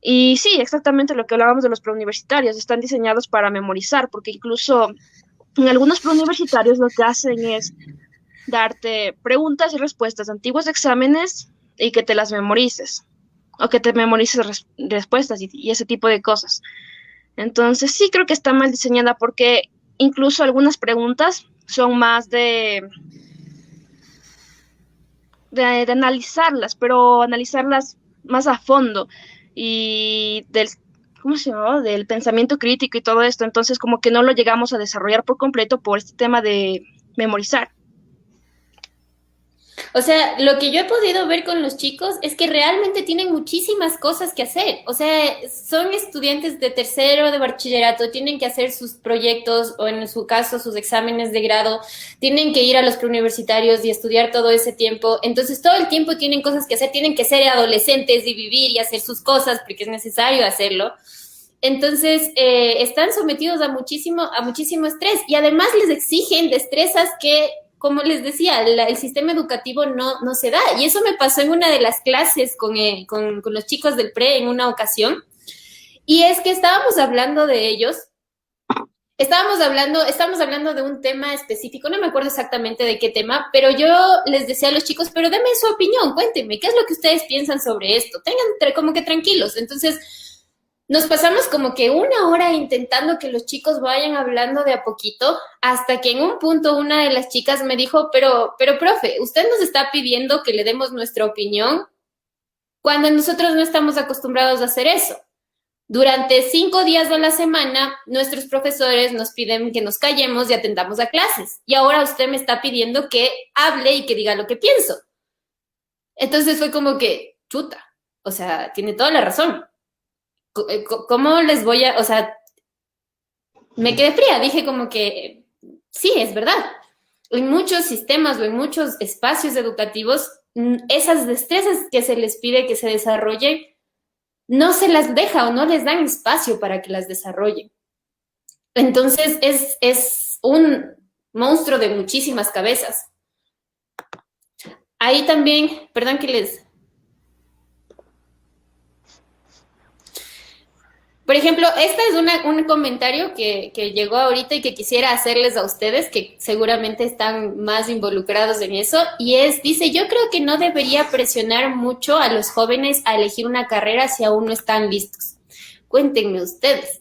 Y sí, exactamente lo que hablábamos de los preuniversitarios, están diseñados para memorizar, porque incluso en algunos preuniversitarios lo que hacen es darte preguntas y respuestas de antiguos exámenes y que te las memorices, o que te memorices respuestas y ese tipo de cosas. Entonces sí creo que está mal diseñada porque incluso algunas preguntas son más de analizarlas, pero analizarlas más a fondo y ¿cómo se llama? Del pensamiento crítico y todo esto. Entonces como que no lo llegamos a desarrollar por completo por este tema de memorizar. O sea, lo que yo he podido ver con los chicos es que realmente tienen muchísimas cosas que hacer. O sea, son estudiantes de tercero de bachillerato, tienen que hacer sus proyectos o en su caso sus exámenes de grado, tienen que ir a los preuniversitarios y estudiar todo ese tiempo. Entonces, todo el tiempo tienen cosas que hacer, tienen que ser adolescentes y vivir y hacer sus cosas porque es necesario hacerlo. Entonces, están sometidos a muchísimo estrés y además les exigen destrezas que, como les decía, el sistema educativo no se da. Y eso me pasó en una de las clases con los chicos del pre en una ocasión. Y es que estábamos hablando de ellos. Estábamos hablando de un tema específico, no me acuerdo exactamente de qué tema, pero yo les decía a los chicos, pero denme su opinión, cuéntenme, ¿qué es lo que ustedes piensan sobre esto? Tengan como que tranquilos. Entonces, nos pasamos como que 1 hora intentando que los chicos vayan hablando de a poquito, hasta que en un punto una de las chicas me dijo, pero, profe, usted nos está pidiendo que le demos nuestra opinión cuando nosotros no estamos acostumbrados a hacer eso. Durante 5 días de la semana, nuestros profesores nos piden que nos callemos y atendamos a clases. Y ahora usted me está pidiendo que hable y que diga lo que pienso. Entonces fue como que, chuta, o sea, tiene toda la razón. ¿Cómo les voy a...? O sea, me quedé fría, dije como que, sí, es verdad. En muchos sistemas o en muchos espacios educativos, esas destrezas que se les pide que se desarrollen, no se las deja o no les dan espacio para que las desarrollen. Entonces es un monstruo de muchísimas cabezas. Ahí también, perdón que les... Por ejemplo, este es un comentario que llegó ahorita y que quisiera hacerles a ustedes, que seguramente están más involucrados en eso, y dice, yo creo que no debería presionar mucho a los jóvenes a elegir una carrera si aún no están listos. Cuéntenme ustedes.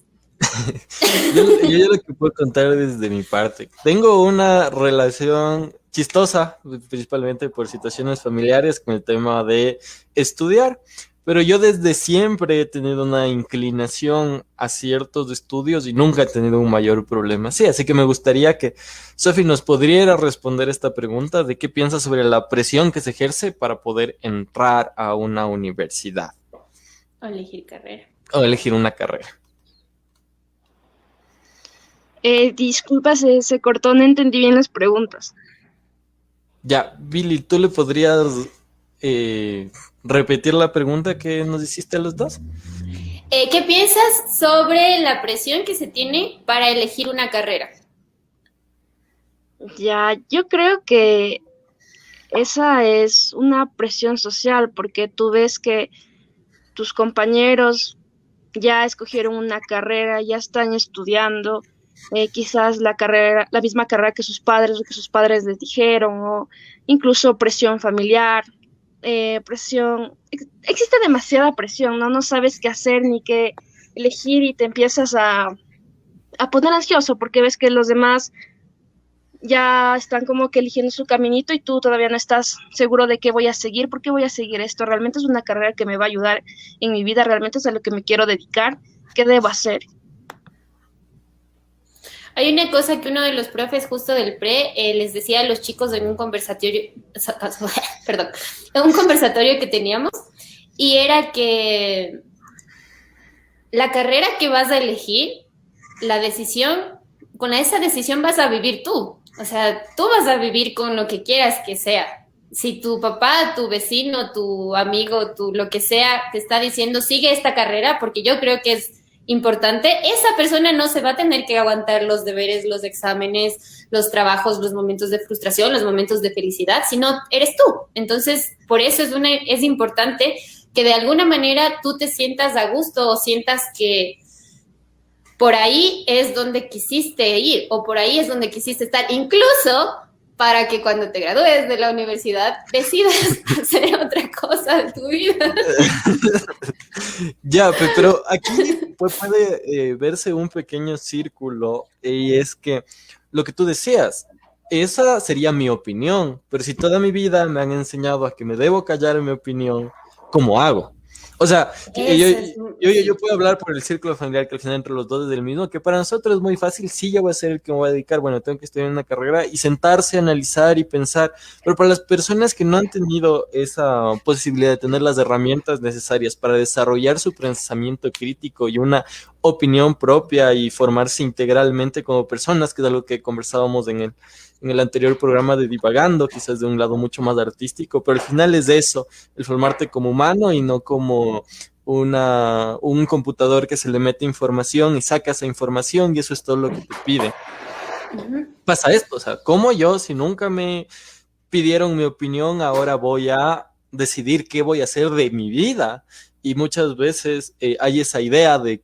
Yo lo que puedo contar desde mi parte. Tengo una relación chistosa, principalmente por situaciones familiares, con el tema de estudiar. Pero yo desde siempre he tenido una inclinación a ciertos estudios y nunca he tenido un mayor problema. Sí, así que me gustaría que Sofi nos pudiera responder esta pregunta de qué piensa sobre la presión que se ejerce para poder entrar a una universidad. O elegir carrera. O elegir una carrera. Disculpa, se cortó, no entendí bien las preguntas. Ya, Billy, ¿tú le podrías repetir la pregunta que nos hiciste a los dos? ¿Qué piensas sobre la presión que se tiene para elegir una carrera? Ya, yo creo que esa es una presión social, porque tú ves que tus compañeros ya escogieron una carrera, ya están estudiando, quizás la misma carrera que sus padres o que sus padres les dijeron, o incluso presión familiar, existe demasiada presión, ¿no? No sabes qué hacer ni qué elegir y te empiezas a poner ansioso porque ves que los demás ya están como que eligiendo su caminito y tú todavía no estás seguro de qué voy a seguir, por qué voy a seguir esto, realmente es una carrera que me va a ayudar en mi vida, realmente es a lo que me quiero dedicar, ¿qué debo hacer? Hay una cosa que uno de los profes justo del pre les decía a los chicos en un conversatorio, perdón, en un conversatorio que teníamos, y era que la carrera que vas a elegir, la decisión, con esa decisión vas a vivir tú. O sea, tú vas a vivir con lo que quieras que sea. Si tu papá, tu vecino, tu amigo, lo que sea, te está diciendo, sigue esta carrera, porque yo creo que es importante, esa persona no se va a tener que aguantar los deberes, los exámenes, los trabajos, los momentos de frustración, los momentos de felicidad, sino eres tú. Entonces, por eso es importante que de alguna manera tú te sientas a gusto o sientas que por ahí es donde quisiste ir o por ahí es donde quisiste estar, incluso para que cuando te gradúes de la universidad decidas hacer otra cosa de tu vida. Ya, pero aquí puede verse un pequeño círculo y es que lo que tú decías, esa sería mi opinión, pero si toda mi vida me han enseñado a que me debo callar mi opinión, ¿cómo hago? O sea, yo puedo hablar por el círculo familiar que al final entre los dos es el mismo, que para nosotros es muy fácil, sí, ya voy a ser el que me voy a dedicar, bueno, tengo que estudiar una carrera y sentarse, analizar y pensar, pero para las personas que no han tenido esa posibilidad de tener las herramientas necesarias para desarrollar su pensamiento crítico y una opinión propia y formarse integralmente como personas, que es algo que conversábamos en el anterior programa de Divagando, quizás de un lado mucho más artístico, pero al final es eso, el formarte como humano y no como un computador que se le mete información y saca esa información y eso es todo lo que te pide. Pasa esto, o sea, como yo, si nunca me pidieron mi opinión, ahora voy a decidir qué voy a hacer de mi vida. y muchas veces hay esa idea de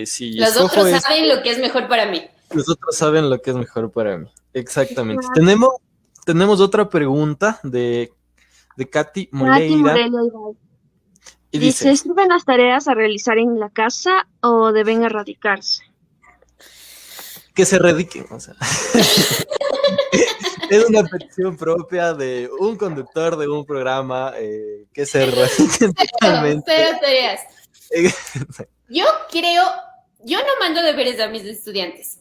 si Los otros saben lo que es mejor para mí. Los otros saben lo que es mejor para mí. Exactamente. Claro. Tenemos otra pregunta de Katy Katy Moreira. Morelia Ibai. Y Dice, ¿sirven las tareas a realizar en la casa o deben erradicarse? que se radiquen, o sea. Es una petición propia de un conductor de un programa que se radiquen totalmente. Cero tareas. Yo no mando deberes a mis estudiantes,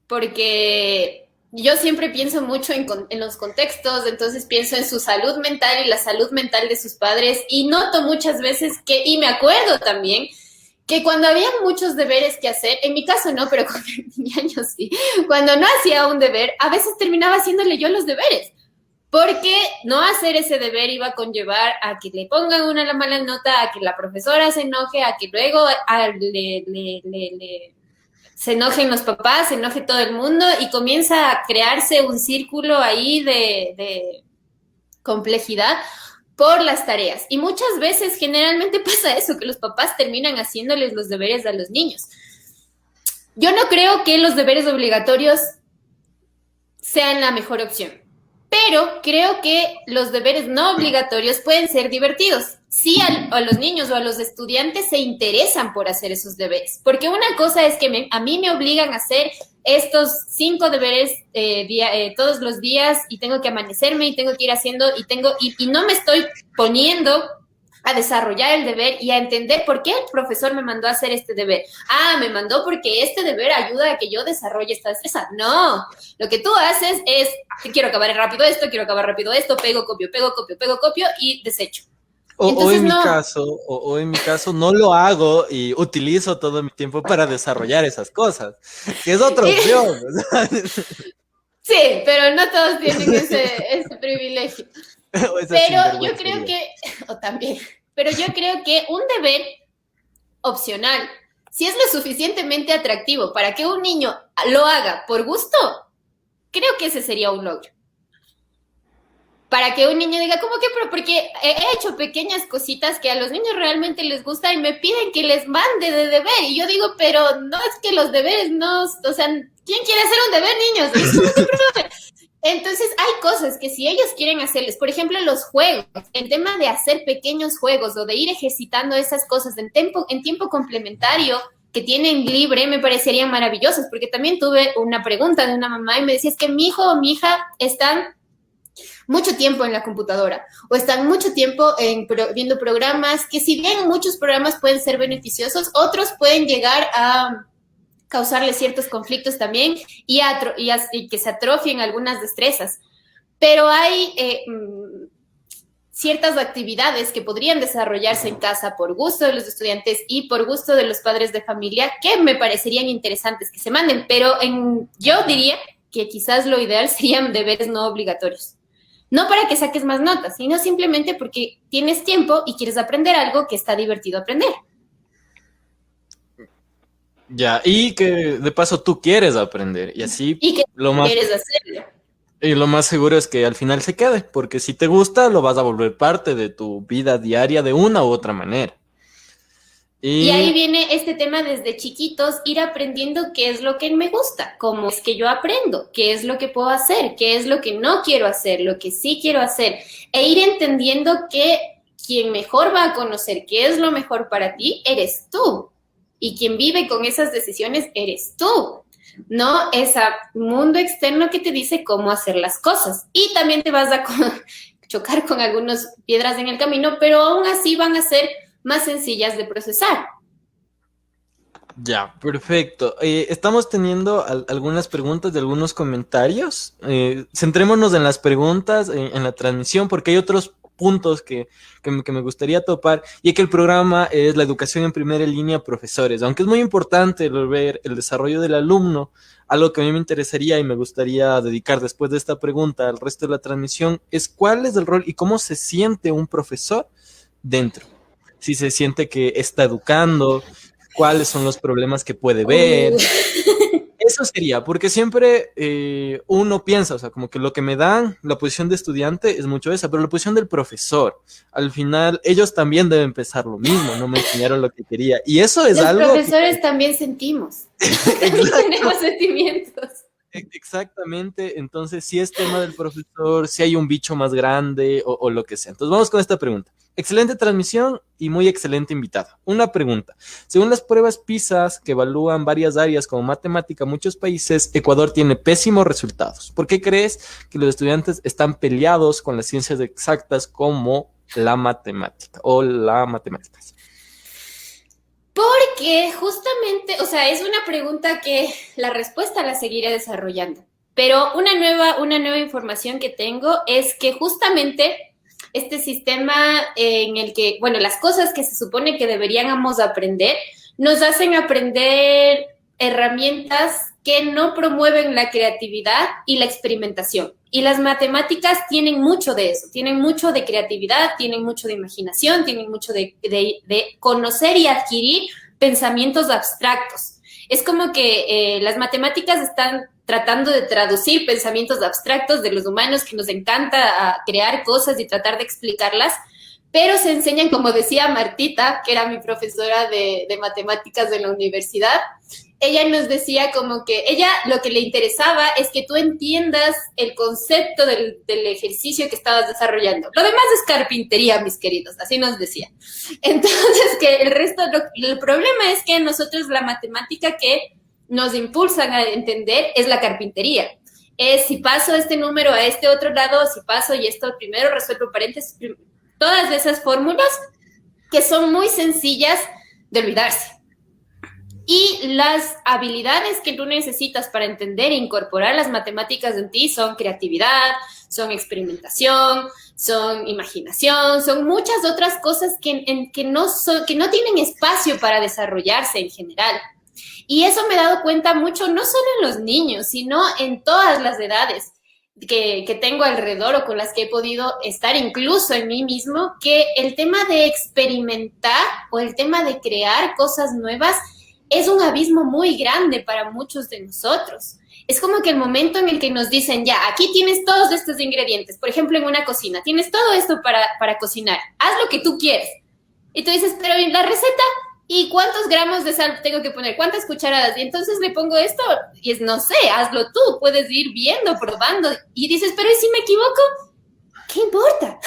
porque yo siempre pienso mucho en los contextos, entonces pienso en su salud mental y la salud mental de sus padres, y noto muchas veces y me acuerdo también, que cuando había muchos deberes que hacer, en mi caso no, pero con mi año sí, cuando no hacía un deber, a veces terminaba haciéndole yo los deberes, porque no hacer ese deber iba a conllevar a que le pongan una mala nota, a que la profesora se enoje, a que luego se enojen los papás, se enoje todo el mundo, y comienza a crearse un círculo ahí de complejidad por las tareas. Y muchas veces, generalmente pasa eso, que los papás terminan haciéndoles los deberes a los niños. Yo no creo que los deberes obligatorios sean la mejor opción, pero creo que los deberes no obligatorios pueden ser divertidos. Sí, a los niños o a los estudiantes se interesan por hacer esos deberes, porque una cosa es que a mí me obligan a hacer estos 5 deberes todos los días, y tengo que amanecerme y tengo que ir haciendo y no me estoy poniendo a desarrollar el deber y a entender por qué el profesor me mandó a hacer este deber. Me mandó porque este deber ayuda a que yo desarrolle esta destreza. No, lo que tú haces es, quiero acabar rápido esto, pego, copio y desecho. O en mi caso no lo hago y utilizo todo mi tiempo para desarrollar esas cosas, que es otra opción. Sí, pero no todos tienen ese privilegio. Pero yo creo que un deber opcional, si es lo suficientemente atractivo para que un niño lo haga por gusto, creo que ese sería un logro. Para que un niño diga, ¿cómo que? Pero porque he hecho pequeñas cositas que a los niños realmente les gusta y me piden que les mande de deber. Y yo digo, pero no es que los deberes no, o sea, ¿quién quiere hacer un deber, niños? Entonces hay cosas que si ellos quieren hacerles, por ejemplo, los juegos, el tema de hacer pequeños juegos o de ir ejercitando esas cosas en tiempo complementario que tienen libre, me parecerían maravillosos, porque también tuve una pregunta de una mamá y me decía, es que mi hijo o mi hija están mucho tiempo en la computadora o están mucho tiempo viendo programas que, si bien muchos programas pueden ser beneficiosos, otros pueden llegar a causarles ciertos conflictos también y que se atrofien algunas destrezas. Pero hay ciertas actividades que podrían desarrollarse en casa por gusto de los estudiantes y por gusto de los padres de familia que me parecerían interesantes que se manden, pero yo diría que quizás lo ideal serían deberes no obligatorios. No para que saques más notas, sino simplemente porque tienes tiempo y quieres aprender algo que está divertido aprender. Ya, y que de paso tú quieres aprender, y así y que quieres hacerlo. Y lo más seguro es que al final se quede, porque si te gusta, lo vas a volver parte de tu vida diaria de una u otra manera. Y ahí viene este tema desde chiquitos, ir aprendiendo qué es lo que me gusta, cómo es que yo aprendo, qué es lo que puedo hacer, qué es lo que no quiero hacer, lo que sí quiero hacer, e ir entendiendo que quien mejor va a conocer qué es lo mejor para ti eres tú, y quien vive con esas decisiones eres tú, no ese mundo externo que te dice cómo hacer las cosas. Y también te vas a chocar con algunas piedras en el camino, pero aún así van a ser más sencillas de procesar. Ya, perfecto. Estamos teniendo algunas preguntas de algunos comentarios. Centrémonos en las preguntas, en la transmisión, porque hay otros puntos que me gustaría topar, y que el programa es la educación en primera línea, profesores. Aunque es muy importante ver el desarrollo del alumno, algo que a mí me interesaría y me gustaría dedicar después de esta pregunta al resto de la transmisión es cuál es el rol y cómo se siente un profesor dentro. Si se siente que está educando, cuáles son los problemas que puede ver. eso sería, porque siempre uno piensa, o sea, como que lo que me dan la posición de estudiante es mucho esa, pero la posición del profesor, al final ellos también deben pensar lo mismo, no me enseñaron lo que quería. Y eso es Los algo profesores también sentimos, también tenemos sentimientos. Exactamente, entonces si es tema del profesor, si hay un bicho más grande o lo que sea. Entonces vamos con esta pregunta. Excelente transmisión y muy excelente invitado. Una pregunta. Según las pruebas PISA que evalúan varias áreas como matemática en muchos países, Ecuador tiene pésimos resultados. ¿Por qué crees que los estudiantes están peleados con las ciencias exactas como la matemática o la matemáticas? Porque justamente, o sea, es una pregunta que la respuesta la seguiré desarrollando. Pero una nueva información que tengo es que justamente este sistema en el que, bueno, las cosas que se supone que deberíamos aprender, nos hacen aprender herramientas que no promueven la creatividad y la experimentación. Y las matemáticas tienen mucho de eso, tienen mucho de creatividad, tienen mucho de imaginación, tienen mucho de conocer y adquirir pensamientos abstractos. Es como que las matemáticas están tratando de traducir pensamientos abstractos de los humanos que nos encanta crear cosas y tratar de explicarlas, pero se enseñan, como decía Martita, que era mi profesora de matemáticas de la universidad, ella nos decía como que ella lo que le interesaba es que tú entiendas el concepto del ejercicio que estabas desarrollando. Lo demás es carpintería, mis queridos, así nos decía. Entonces, que el resto, el problema es que nosotros la matemática que nos impulsan a entender es la carpintería. Es si paso este número a este otro lado, si paso y esto primero resuelvo paréntesis, todas esas fórmulas que son muy sencillas de olvidarse. Y las habilidades que tú necesitas para entender e incorporar las matemáticas en ti son creatividad, son experimentación, son imaginación, son muchas otras cosas que no tienen espacio para desarrollarse en general. Y eso me he dado cuenta mucho, no solo en los niños, sino en todas las edades que tengo alrededor o con las que he podido estar, incluso en mí mismo, que el tema de experimentar o el tema de crear cosas nuevas es un abismo muy grande para muchos de nosotros. Es como que el momento en el que nos dicen, ya, aquí tienes todos estos ingredientes, por ejemplo, en una cocina, tienes todo esto para cocinar, haz lo que tú quieres. Y tú dices, pero ¿y la receta? ¿Y cuántos gramos de sal tengo que poner? ¿Cuántas cucharadas? Y entonces le pongo esto, y es, no sé, hazlo tú, puedes ir viendo, probando. Y dices, pero ¿y si me equivoco? ¿Qué importa?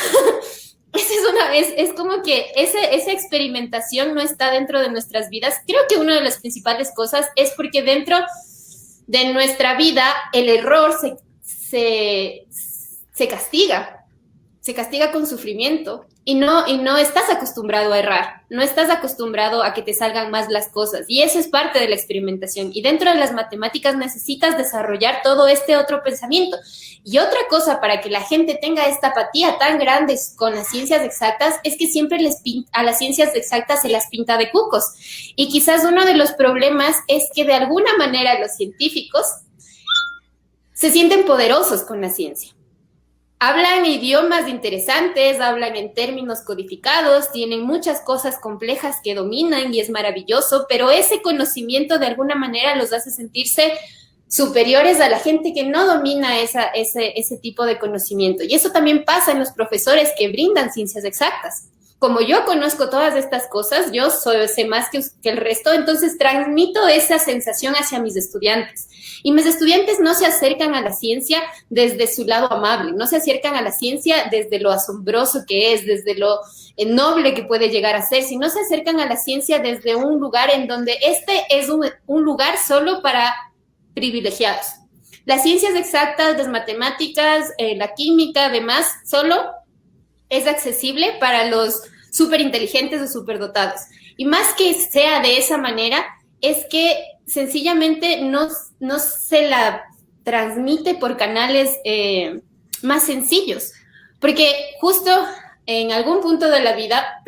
Es como que esa experimentación no está dentro de nuestras vidas. Creo que una de las principales cosas es porque dentro de nuestra vida el error se castiga con sufrimiento y no estás acostumbrado a errar, no estás acostumbrado a que te salgan más las cosas y eso es parte de la experimentación y dentro de las matemáticas necesitas desarrollar todo este otro pensamiento. Y otra cosa para que la gente tenga esta apatía tan grande con las ciencias exactas es que siempre a las ciencias exactas se las pinta de cucos. Y quizás uno de los problemas es que de alguna manera los científicos se sienten poderosos con la ciencia. Hablan idiomas interesantes, hablan en términos codificados, tienen muchas cosas complejas que dominan y es maravilloso, pero ese conocimiento de alguna manera los hace sentirse superiores a la gente que no domina ese tipo de conocimiento. Y eso también pasa en los profesores que brindan ciencias exactas. Como yo conozco todas estas cosas, yo sé más que el resto, entonces transmito esa sensación hacia mis estudiantes. Y mis estudiantes no se acercan a la ciencia desde su lado amable, no se acercan a la ciencia desde lo asombroso que es, desde lo noble que puede llegar a ser, sino se acercan a la ciencia desde un lugar en donde este es un lugar solo para privilegiados. Las ciencias exactas, las matemáticas, la química, además, solo es accesible para los superinteligentes o superdotados. Y más que sea de esa manera, es que sencillamente no se la transmite por canales más sencillos. Porque justo en algún punto de la vida,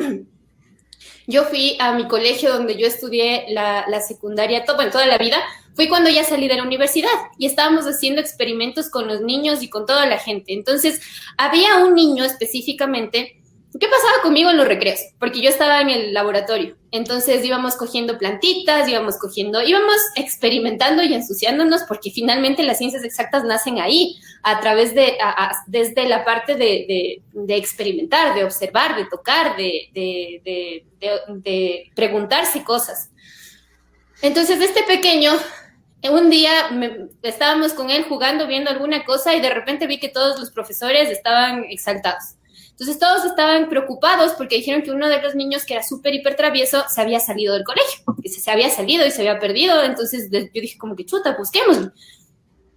yo fui a mi colegio donde yo estudié la secundaria, toda la vida, fui cuando ya salí de la universidad y estábamos haciendo experimentos con los niños y con toda la gente. Entonces, había un niño específicamente ¿Qué pasaba conmigo en los recreos? Porque yo estaba en el laboratorio. Entonces íbamos cogiendo plantitas, íbamos experimentando y ensuciándonos, porque finalmente las ciencias exactas nacen ahí, a través desde la parte de experimentar, de observar, de tocar, de preguntarse cosas. Entonces, este pequeño, un día estábamos con él jugando, viendo alguna cosa, y de repente vi que todos los profesores estaban exaltados. Entonces todos estaban preocupados porque dijeron que uno de los niños, que era súper hiper travieso, se había salido del colegio, que se había salido y se había perdido. Entonces yo dije como que chuta, busquémoslo.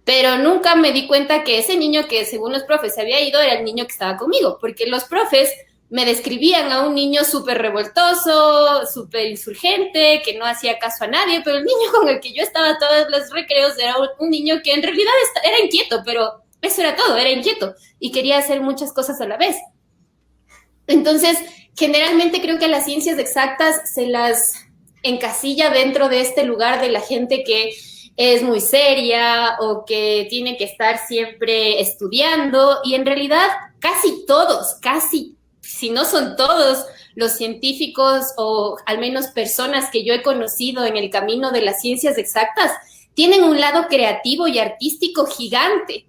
Pero nunca me di cuenta que ese niño que según los profes se había ido era el niño que estaba conmigo, porque los profes me describían a un niño súper revoltoso, súper insurgente, que no hacía caso a nadie, pero el niño con el que yo estaba todos los recreos era un niño que en realidad era inquieto, pero eso era todo, era inquieto y quería hacer muchas cosas a la vez. Entonces, generalmente creo que a las ciencias exactas se las encasilla dentro de este lugar de la gente que es muy seria o que tiene que estar siempre estudiando, y en realidad casi todos, si no son todos los científicos o al menos personas que yo he conocido en el camino de las ciencias exactas tienen un lado creativo y artístico gigante,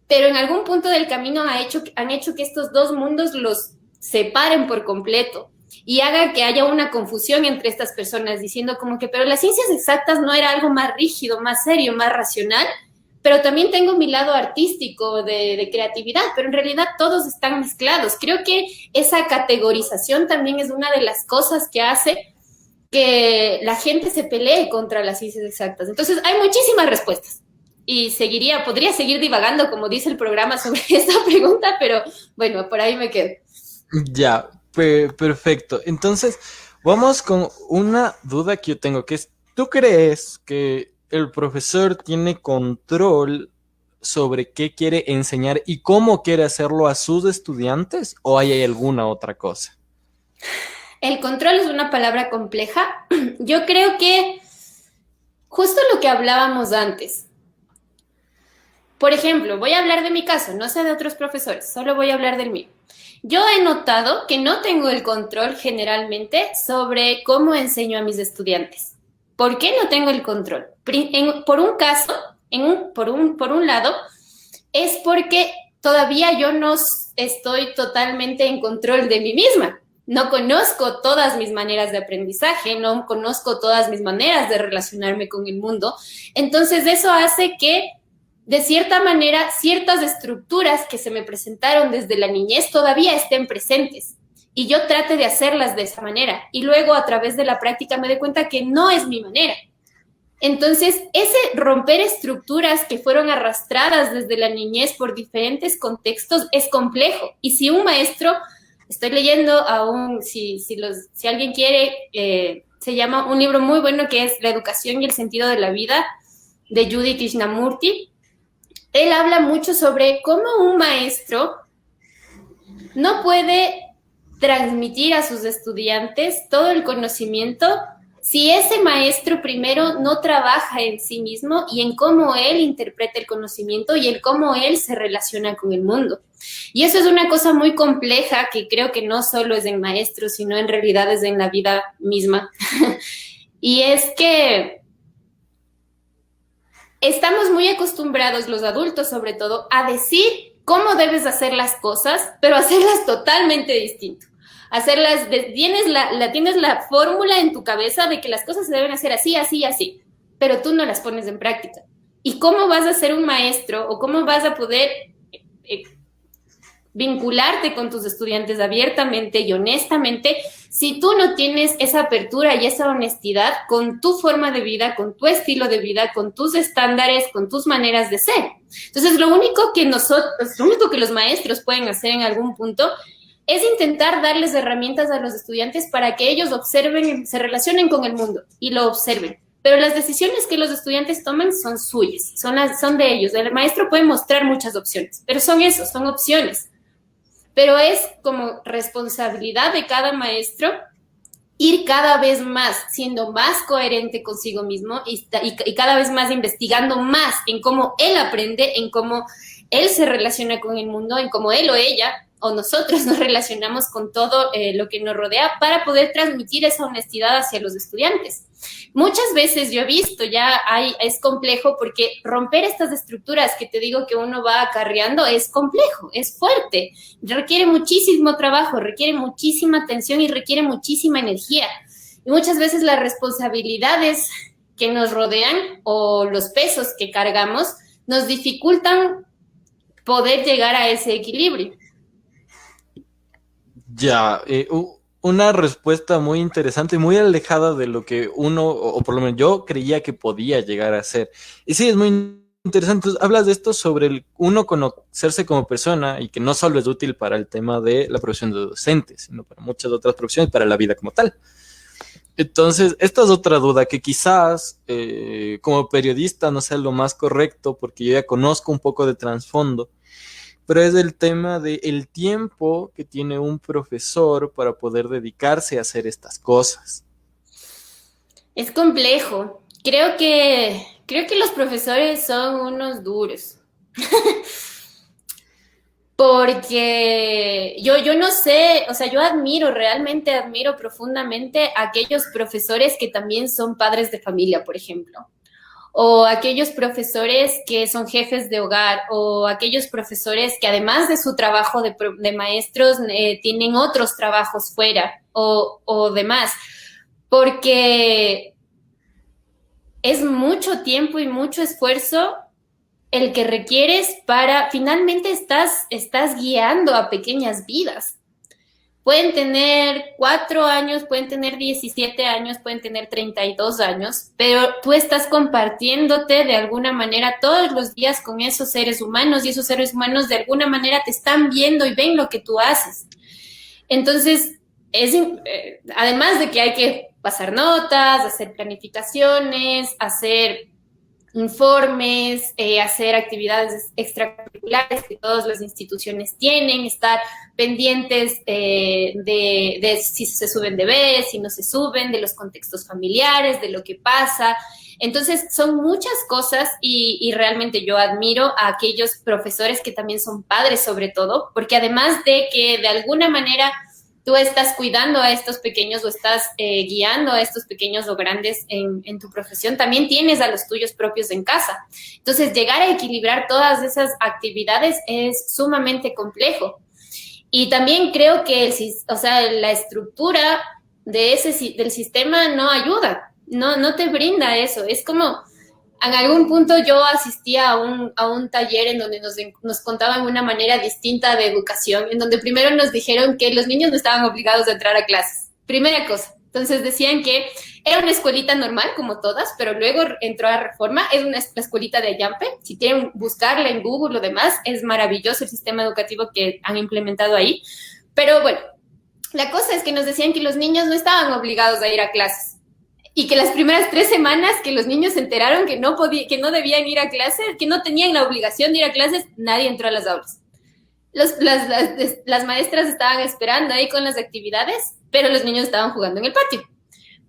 pero en algún punto del camino han hecho que estos dos mundos los separen por completo y haga que haya una confusión entre estas personas, diciendo como que, pero las ciencias exactas no era algo más rígido, más serio, más racional, pero también tengo mi lado artístico de creatividad, pero en realidad todos están mezclados. Creo que esa categorización también es una de las cosas que hace que la gente se pelee contra las ciencias exactas. Entonces, hay muchísimas respuestas. Y podría seguir divagando, como dice el programa, sobre esta pregunta, pero bueno, por ahí me quedo. Ya, perfecto. Entonces, vamos con una duda que yo tengo, que es, ¿tú crees que el profesor tiene control sobre qué quiere enseñar y cómo quiere hacerlo a sus estudiantes, o hay alguna otra cosa? El control es una palabra compleja. Yo creo que justo lo que hablábamos antes. Por ejemplo, voy a hablar de mi caso, no sé de otros profesores, solo voy a hablar del mío. Yo he notado que no tengo el control generalmente sobre cómo enseño a mis estudiantes. ¿Por qué no tengo el control? Por un lado, es porque todavía yo no estoy totalmente en control de mí misma. No conozco todas mis maneras de aprendizaje, no conozco todas mis maneras de relacionarme con el mundo. Entonces, eso hace que, de cierta manera, ciertas estructuras que se me presentaron desde la niñez todavía estén presentes y yo trate de hacerlas de esa manera, y luego a través de la práctica me doy cuenta que no es mi manera. Entonces, ese romper estructuras que fueron arrastradas desde la niñez por diferentes contextos es complejo, y si un maestro, estoy leyendo si alguien quiere, se llama un libro muy bueno que es La educación y el sentido de la vida, de Judy Krishnamurti. Él habla mucho sobre cómo un maestro no puede transmitir a sus estudiantes todo el conocimiento si ese maestro primero no trabaja en sí mismo y en cómo él interpreta el conocimiento y en cómo él se relaciona con el mundo. Y eso es una cosa muy compleja que creo que no solo es en maestros, sino en realidad es en la vida misma. Y es que estamos muy acostumbrados, los adultos sobre todo, a decir cómo debes hacer las cosas, pero hacerlas totalmente distinto. Tienes la fórmula en tu cabeza de que las cosas se deben hacer así, así, así, pero tú no las pones en práctica. ¿Y cómo vas a ser un maestro o cómo vas a poder vincularte con tus estudiantes abiertamente y honestamente si tú no tienes esa apertura y esa honestidad con tu forma de vida, con tu estilo de vida, con tus estándares, con tus maneras de ser? Entonces, lo único que los maestros pueden hacer en algún punto es intentar darles herramientas a los estudiantes para que ellos observen, se relacionen con el mundo y lo observen. Pero las decisiones que los estudiantes toman son suyas, son de ellos. El maestro puede mostrar muchas opciones, pero son opciones. Pero es como responsabilidad de cada maestro ir cada vez más, siendo más coherente consigo mismo y cada vez más investigando más en cómo él aprende, en cómo él se relaciona con el mundo, en cómo él o ella o nosotros nos relacionamos con todo lo que nos rodea para poder transmitir esa honestidad hacia los estudiantes. Muchas veces yo he visto, es complejo porque romper estas estructuras que te digo que uno va acarreando es complejo, es fuerte, requiere muchísimo trabajo, requiere muchísima atención y requiere muchísima energía. Y muchas veces las responsabilidades que nos rodean o los pesos que cargamos nos dificultan poder llegar a ese equilibrio. Ya, una respuesta muy interesante, muy alejada de lo que uno, o por lo menos yo creía que podía llegar a ser. Y sí, es muy interesante. Entonces, hablas de esto sobre uno conocerse como persona y que no solo es útil para el tema de la profesión de docente, sino para muchas otras profesiones, para la vida como tal. Entonces, esta es otra duda que quizás como periodista no sea lo más correcto porque yo ya conozco un poco de trasfondo, pero es el tema del tiempo que tiene un profesor para poder dedicarse a hacer estas cosas. Es complejo. Creo que los profesores son unos duros. Porque yo no sé, o sea, yo realmente admiro profundamente a aquellos profesores que también son padres de familia, por ejemplo, o aquellos profesores que son jefes de hogar, o aquellos profesores que además de su trabajo de maestros tienen otros trabajos fuera o demás, porque es mucho tiempo y mucho esfuerzo el que requieres para, finalmente estás guiando a pequeñas vidas. Pueden tener 4 años, pueden tener 17 años, pueden tener 32 años, pero tú estás compartiéndote de alguna manera todos los días con esos seres humanos y esos seres humanos de alguna manera te están viendo y ven lo que tú haces. Entonces, además de que hay que pasar notas, hacer planificaciones, hacer informes, hacer actividades extracurriculares que todas las instituciones tienen, estar pendientes de si se suben deberes, si no se suben, de los contextos familiares, de lo que pasa. Entonces, son muchas cosas y realmente yo admiro a aquellos profesores que también son padres, sobre todo, porque además de que de alguna manera tú estás cuidando a estos pequeños o estás guiando a estos pequeños o grandes en tu profesión, también tienes a los tuyos propios en casa. Entonces, llegar a equilibrar todas esas actividades es sumamente complejo. Y también creo que la estructura del sistema no ayuda, no te brinda eso. Es como, en algún punto yo asistía a un taller en donde nos contaban una manera distinta de educación, en donde primero nos dijeron que los niños no estaban obligados a entrar a clases. Primera cosa. Entonces decían que era una escuelita normal, como todas, pero luego entró a Reforma, es la escuelita de Ayampe. Si quieren buscarla en Google o demás, es maravilloso el sistema educativo que han implementado ahí. Pero bueno, la cosa es que nos decían que los niños no estaban obligados a ir a clases. Y que las primeras 3 semanas que los niños se enteraron que no debían ir a clases, que no tenían la obligación de ir a clases, nadie entró a las aulas. Las maestras estaban esperando ahí con las actividades, pero los niños estaban jugando en el patio.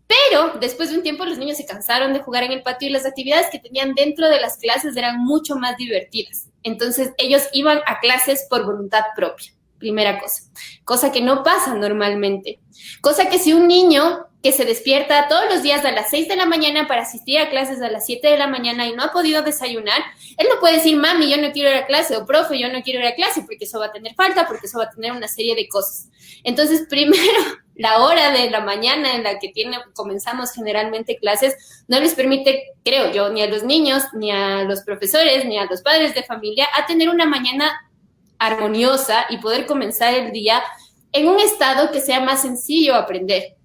Pero después de un tiempo los niños se cansaron de jugar en el patio y las actividades que tenían dentro de las clases eran mucho más divertidas. Entonces ellos iban a clases por voluntad propia, primera cosa que no pasa normalmente. Cosa que si un niño que se despierta todos los días a las 6 de la mañana para asistir a clases a las 7 de la mañana y no ha podido desayunar, él no puede decir, mami, yo no quiero ir a clase, o profe, yo no quiero ir a clase, porque eso va a tener falta, porque eso va a tener una serie de cosas. Entonces, primero, la hora de la mañana en la que comenzamos generalmente clases no les permite, creo yo, ni a los niños, ni a los profesores, ni a los padres de familia, a tener una mañana armoniosa y poder comenzar el día en un estado que sea más sencillo aprender.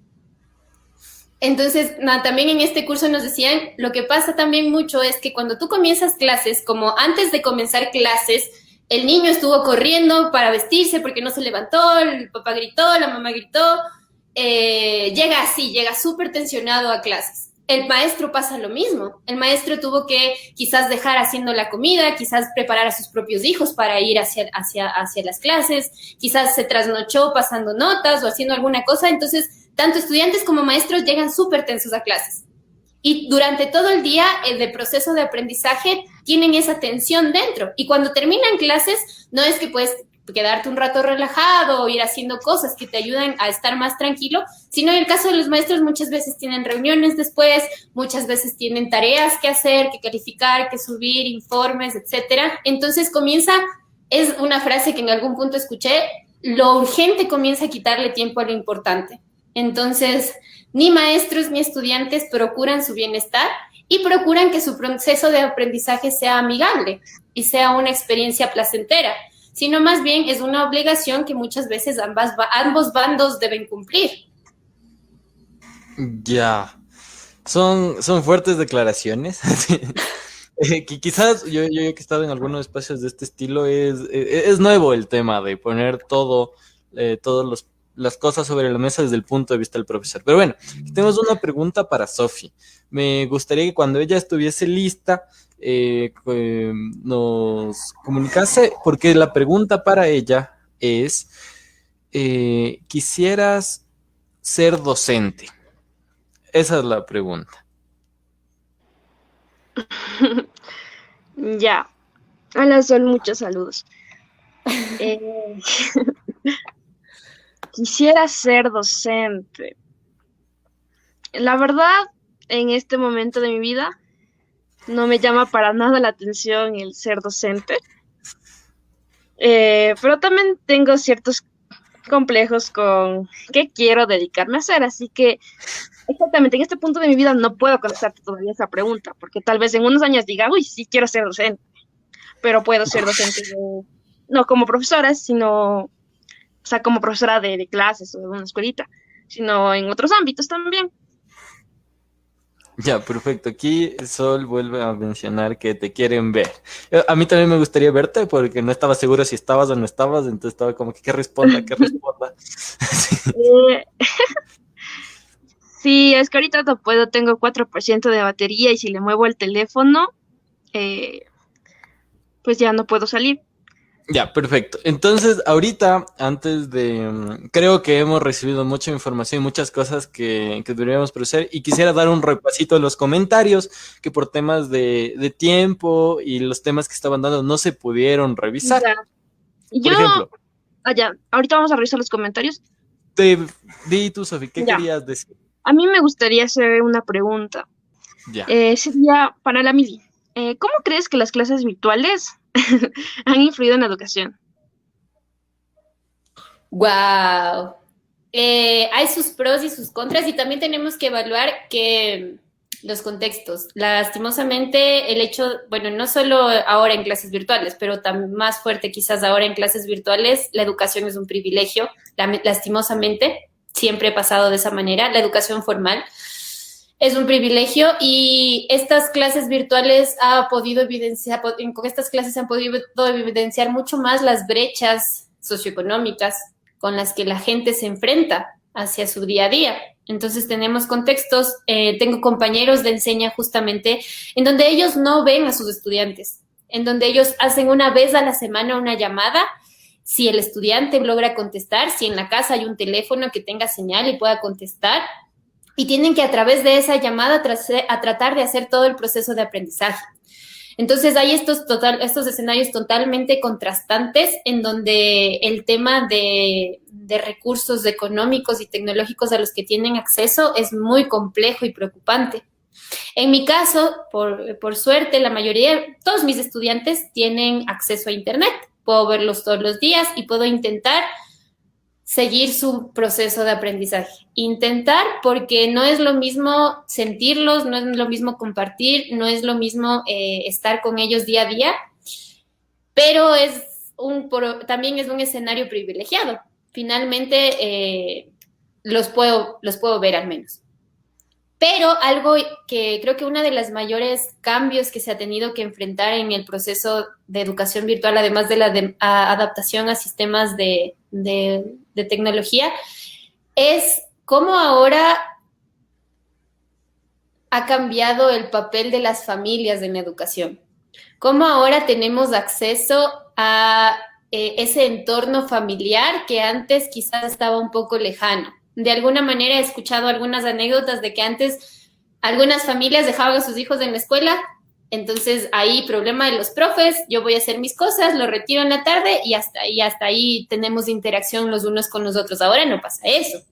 Entonces, también en este curso nos decían, lo que pasa también mucho es que cuando tú comienzas clases, como antes de comenzar clases, el niño estuvo corriendo para vestirse porque no se levantó, el papá gritó, la mamá gritó, llega súper tensionado a clases. El maestro pasa lo mismo. El maestro tuvo que quizás dejar haciendo la comida, quizás preparar a sus propios hijos para ir hacia las clases, quizás se trasnochó pasando notas o haciendo alguna cosa. Entonces, tanto estudiantes como maestros llegan súper tensos a clases. Y durante todo el día de proceso de aprendizaje tienen esa tensión dentro. Y cuando terminan clases, no es que pues quedarte un rato relajado o ir haciendo cosas que te ayudan a estar más tranquilo, sino en el caso de los maestros muchas veces tienen reuniones después, muchas veces tienen tareas que hacer, que calificar, que subir, informes, etcétera. Entonces es una frase que en algún punto escuché, lo urgente comienza a quitarle tiempo a lo importante. Entonces, ni maestros ni estudiantes procuran su bienestar y procuran que su proceso de aprendizaje sea amigable y sea una experiencia placentera, sino más bien es una obligación que muchas veces ambos bandos deben cumplir. Ya, son fuertes declaraciones. Que quizás yo que he estado en algunos espacios de este estilo, es nuevo el tema de poner todas las cosas sobre la mesa desde el punto de vista del profesor. Pero bueno, tenemos una pregunta para Sofi. Me gustaría que cuando ella estuviese lista nos comunicase, porque la pregunta para ella es, ¿quisieras ser docente? Esa es la pregunta. Ya. Hola, Sol, muchos saludos. Eh, Quisiera ser docente. La verdad, en este momento de mi vida, no me llama para nada la atención el ser docente. Pero también tengo ciertos complejos con qué quiero dedicarme a hacer, así que exactamente en este punto de mi vida no puedo contestarte todavía esa pregunta, porque tal vez en unos años diga, uy, sí quiero ser docente, pero puedo ser docente no como profesora, sino, o sea, como profesora de clases o de una escuelita, sino en otros ámbitos también. Ya, perfecto. Aquí Sol vuelve a mencionar que te quieren ver. A mí también me gustaría verte porque no estaba seguro si estabas o no estabas, entonces estaba como que responda. Sí. Eh, sí, es que ahorita no puedo, tengo 4% de batería y si le muevo el teléfono, eh, pues ya no puedo salir. Ya, perfecto. Entonces, ahorita, creo que hemos recibido mucha información y muchas cosas que deberíamos procesar y quisiera dar un repasito a los comentarios que por temas de tiempo y los temas que estaban dando no se pudieron revisar. Ya. Por ejemplo, Ya, ahorita vamos a revisar los comentarios. Di tú, Sofi, ¿qué Ya. querías decir? A mí me gustaría hacer una pregunta. Ya. Sería para la Mili. ¿Cómo crees que las clases virtuales han influido en la educación? ¡Wow! Hay sus pros y sus contras y también tenemos que evaluar que los contextos. Lastimosamente, el hecho, bueno, no solo ahora en clases virtuales, pero también más fuerte quizás ahora en clases virtuales, la educación es un privilegio, lastimosamente, siempre he pasado de esa manera, la educación formal es un privilegio y estas clases virtuales con estas clases han podido evidenciar mucho más las brechas socioeconómicas con las que la gente se enfrenta hacia su día a día. Entonces tenemos contextos, tengo compañeros de enseña justamente en donde ellos no ven a sus estudiantes, en donde ellos hacen una vez a la semana una llamada, si el estudiante logra contestar, si en la casa hay un teléfono que tenga señal y pueda contestar, y tienen que a través de esa llamada tratar de hacer todo el proceso de aprendizaje. Entonces hay estos escenarios totalmente contrastantes en donde el tema de recursos económicos y tecnológicos a los que tienen acceso es muy complejo y preocupante. En mi caso, por suerte, todos mis estudiantes tienen acceso a Internet. Puedo verlos todos los días y puedo intentar seguir su proceso de aprendizaje. Intentar porque no es lo mismo sentirlos, no es lo mismo compartir, no es lo mismo estar con ellos día a día, pero también es un escenario privilegiado. Finalmente los puedo ver al menos. Pero algo que creo que uno de los mayores cambios que se ha tenido que enfrentar en el proceso de educación virtual, además de la adaptación a sistemas de tecnología, es cómo ahora ha cambiado el papel de las familias en la educación. Cómo ahora tenemos acceso a ese entorno familiar que antes quizás estaba un poco lejano. De alguna manera he escuchado algunas anécdotas de que antes algunas familias dejaban a sus hijos en la escuela Entonces, ahí, problema de los profes, yo voy a hacer mis cosas, lo retiro en la tarde y hasta ahí tenemos interacción los unos con los otros. Ahora no pasa eso.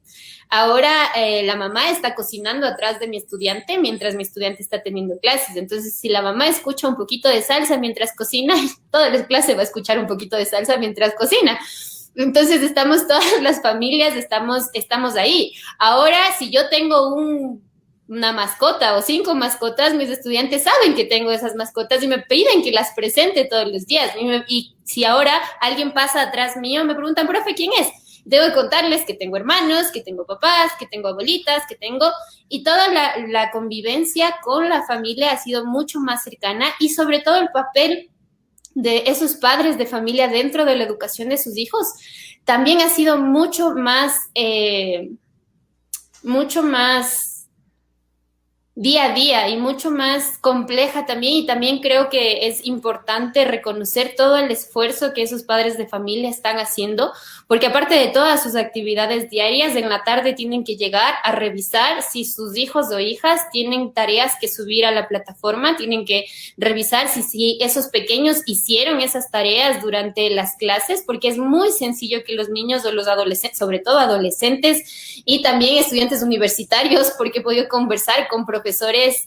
Ahora la mamá está cocinando atrás de mi estudiante mientras mi estudiante está teniendo clases. Entonces, si la mamá escucha un poquito de salsa mientras cocina, toda la clase va a escuchar un poquito de salsa mientras cocina. Entonces, estamos todas las familias, estamos ahí. Ahora, si yo tengo una mascota o 5 mascotas, mis estudiantes saben que tengo esas mascotas y me piden que las presente todos los días. Y si ahora alguien pasa atrás mío, me preguntan, profe, ¿quién es? Debo contarles que tengo hermanos, que tengo papás, que tengo abuelitas, y toda la convivencia con la familia ha sido mucho más cercana, y sobre todo el papel de esos padres de familia dentro de la educación de sus hijos también ha sido mucho más día a día y mucho más compleja también, y también creo que es importante reconocer todo el esfuerzo que esos padres de familia están haciendo, porque aparte de todas sus actividades diarias, en la tarde tienen que llegar a revisar si sus hijos o hijas tienen tareas que subir a la plataforma, tienen que revisar si esos pequeños hicieron esas tareas durante las clases, porque es muy sencillo que los niños o los adolescentes, sobre todo adolescentes y también estudiantes universitarios, porque he podido conversar con profesores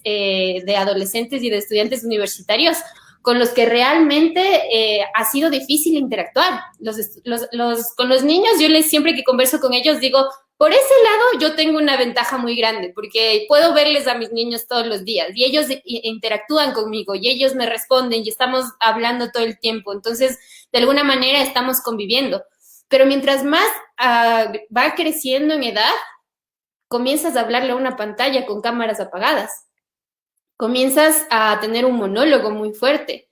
de adolescentes y de estudiantes universitarios con los que realmente ha sido difícil interactuar. Con los niños, siempre que converso con ellos, digo, por ese lado yo tengo una ventaja muy grande, porque puedo verles a mis niños todos los días, y ellos interactúan conmigo, y ellos me responden, y estamos hablando todo el tiempo. Entonces, de alguna manera estamos conviviendo. Pero mientras más va creciendo en edad, comienzas a hablarle a una pantalla con cámaras apagadas. Comienzas a tener un monólogo muy fuerte,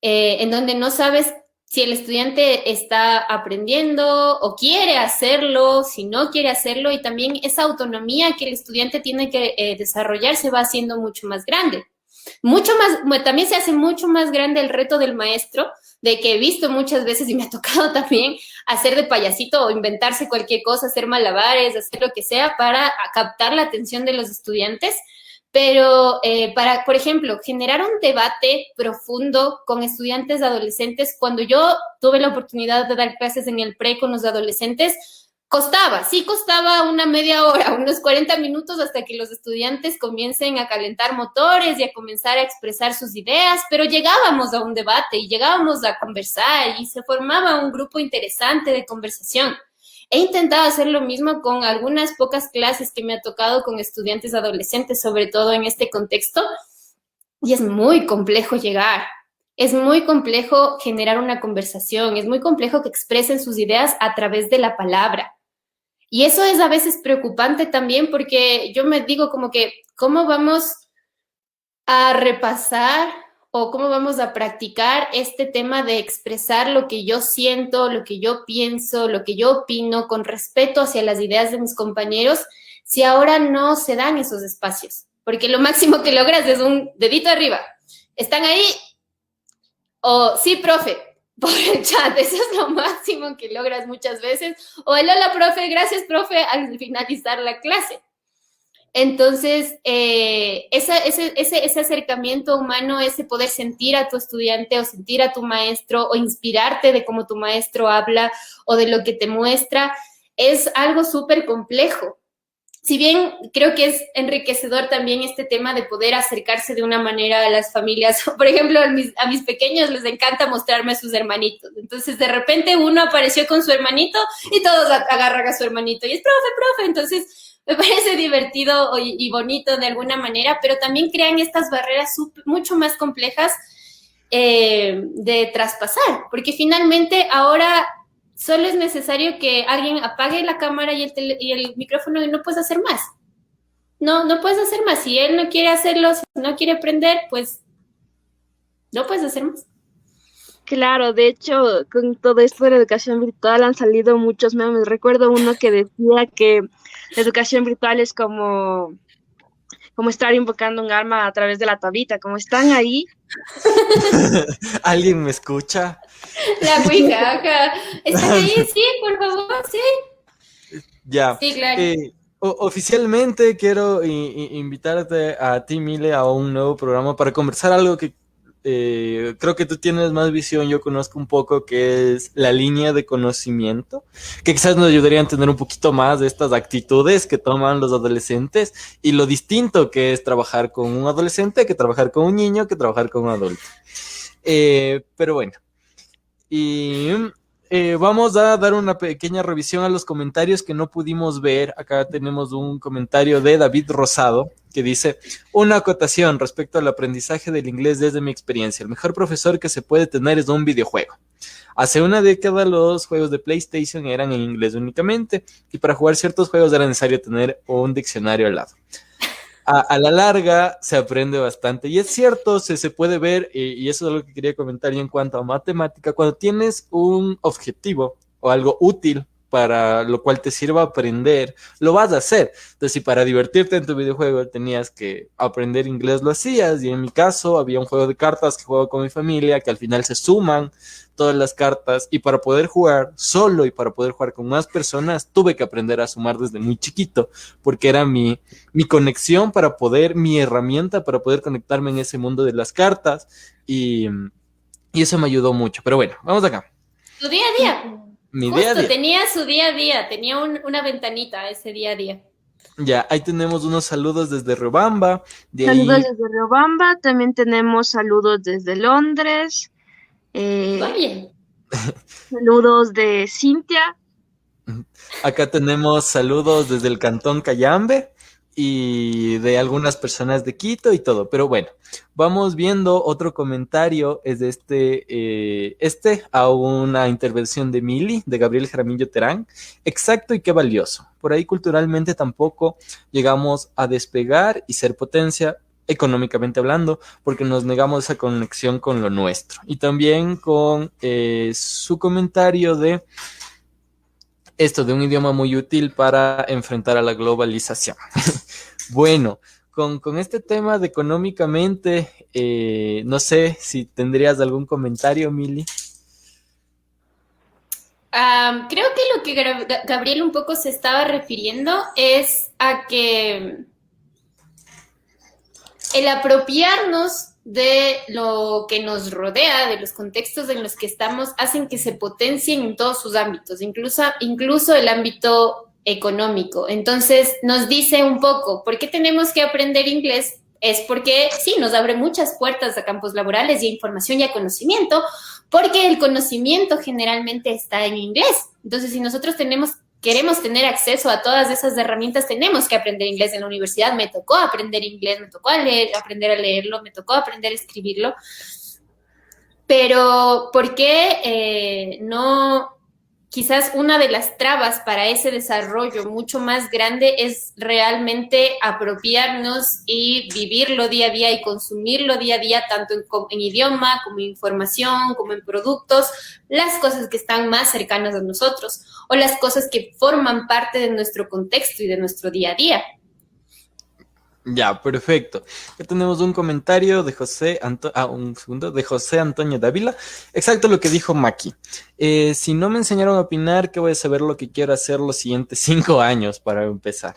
en donde no sabes si el estudiante está aprendiendo o quiere hacerlo, si no quiere hacerlo, y también esa autonomía que el estudiante tiene que desarrollar se va haciendo mucho más grande. También se hace mucho más grande el reto del maestro, de que he visto muchas veces y me ha tocado también hacer de payasito o inventarse cualquier cosa, hacer malabares, hacer lo que sea para captar la atención de los estudiantes. Pero por ejemplo, generar un debate profundo con estudiantes adolescentes, cuando yo tuve la oportunidad de dar clases en el pre con los adolescentes, costaba una media hora, unos 40 minutos hasta que los estudiantes comiencen a calentar motores y a comenzar a expresar sus ideas, pero llegábamos a un debate y llegábamos a conversar y se formaba un grupo interesante de conversación. He intentado hacer lo mismo con algunas pocas clases que me ha tocado con estudiantes adolescentes, sobre todo en este contexto, y es muy complejo llegar. Es muy complejo generar una conversación, es muy complejo que expresen sus ideas a través de la palabra. Y eso es a veces preocupante también, porque yo me digo como que, ¿cómo vamos a repasar o cómo vamos a practicar este tema de expresar lo que yo siento, lo que yo pienso, lo que yo opino, con respeto hacia las ideas de mis compañeros, si ahora no se dan esos espacios? Porque lo máximo que logras es un dedito arriba. ¿Están ahí? O sí, profe, por el chat. Eso es lo máximo que logras muchas veces. O el hola, profe, gracias, profe, al finalizar la clase. Entonces, ese acercamiento humano, ese poder sentir a tu estudiante o sentir a tu maestro o inspirarte de cómo tu maestro habla o de lo que te muestra, es algo súper complejo. Si bien creo que es enriquecedor también este tema de poder acercarse de una manera a las familias. Por ejemplo, a mis pequeños les encanta mostrarme a sus hermanitos. Entonces, de repente uno apareció con su hermanito y todos agarran a su hermanito y es profe. Entonces, me parece divertido y bonito de alguna manera, pero también crean estas barreras mucho más complejas de traspasar, porque finalmente ahora solo es necesario que alguien apague la cámara y el micrófono y no puedes hacer más. No puedes hacer más. Si él no quiere hacerlo, si no quiere aprender, pues no puedes hacer más. Claro, de hecho, con todo esto de la educación virtual han salido muchos memes. Recuerdo uno que decía que la educación virtual es como estar invocando un arma a través de la tablita, como están ahí. ¿Alguien me escucha? La Ouija, acá. ¿Están ahí? Sí, por favor, sí. Ya. Sí, claro. Oficialmente quiero invitarte a ti, Mile, a un nuevo programa para conversar algo que creo que tú tienes más visión, yo conozco un poco, que es la línea de conocimiento, que quizás nos ayudaría a entender un poquito más de estas actitudes que toman los adolescentes y lo distinto que es trabajar con un adolescente que trabajar con un niño que trabajar con un adulto. Pero bueno, y vamos a dar una pequeña revisión a los comentarios que no pudimos ver. Acá tenemos un comentario de David Rosado que dice: una acotación respecto al aprendizaje del inglés desde mi experiencia. El mejor profesor que se puede tener es un videojuego. Hace una década los juegos de PlayStation eran en inglés únicamente y para jugar ciertos juegos era necesario tener un diccionario al lado. A la larga se aprende bastante y es cierto, se puede ver, y eso es algo que quería comentar yo en cuanto a matemática, cuando tienes un objetivo o algo útil para lo cual te sirva aprender, lo vas a hacer. Entonces, si para divertirte en tu videojuego tenías que aprender inglés, lo hacías. Y en mi caso, había un juego de cartas que juego con mi familia, que al final se suman todas las cartas. Y para poder jugar solo y para poder jugar con más personas, tuve que aprender a sumar desde muy chiquito, porque era mi conexión para poder, mi herramienta para poder conectarme en ese mundo de las cartas. Y eso me ayudó mucho. Pero bueno, vamos acá. Tu día a día. Mi Justo día a día. tenía su día a día, tenía una ventanita ese día a día. Ya, ahí tenemos unos saludos desde Riobamba. De Saludos ahí, desde Riobamba, también tenemos saludos desde Londres, Vaya. saludos de Cintia. acá tenemos saludos desde el Cantón Cayambe y de algunas personas de Quito y todo. Pero bueno, vamos viendo otro comentario. Es de a una intervención de Mili, de Gabriel Jaramillo Terán. Exacto y qué valioso. Por ahí culturalmente tampoco llegamos a despegar y ser potencia, económicamente hablando, porque nos negamos esa conexión con lo nuestro. Y también con su comentario de esto de un idioma muy útil para enfrentar a la globalización. Bueno, con este tema de económicamente, no sé si tendrías algún comentario, Mili. Creo que lo que Gabriel un poco se estaba refiriendo es a que el apropiarnos de lo que nos rodea, de los contextos en los que estamos, hacen que se potencien en todos sus ámbitos, incluso el ámbito económico. Entonces, nos dice un poco, ¿por qué tenemos que aprender inglés? Es porque sí, nos abre muchas puertas a campos laborales y a información y a conocimiento, porque el conocimiento generalmente está en inglés. Entonces, si nosotros queremos tener acceso a todas esas herramientas, tenemos que aprender inglés. En la universidad me tocó aprender inglés, me tocó aprender a leerlo, me tocó aprender a escribirlo. Pero, ¿por qué no? Quizás una de las trabas para ese desarrollo mucho más grande es realmente apropiarnos y vivirlo día a día y consumirlo día a día, tanto en idioma como en información, como en productos, las cosas que están más cercanas a nosotros o las cosas que forman parte de nuestro contexto y de nuestro día a día. Ya, perfecto. Ya tenemos un comentario de de José Antonio Dávila. Exacto lo que dijo Maki. Si no me enseñaron a opinar, ¿qué voy a saber lo que quiero hacer los siguientes 5 años para empezar?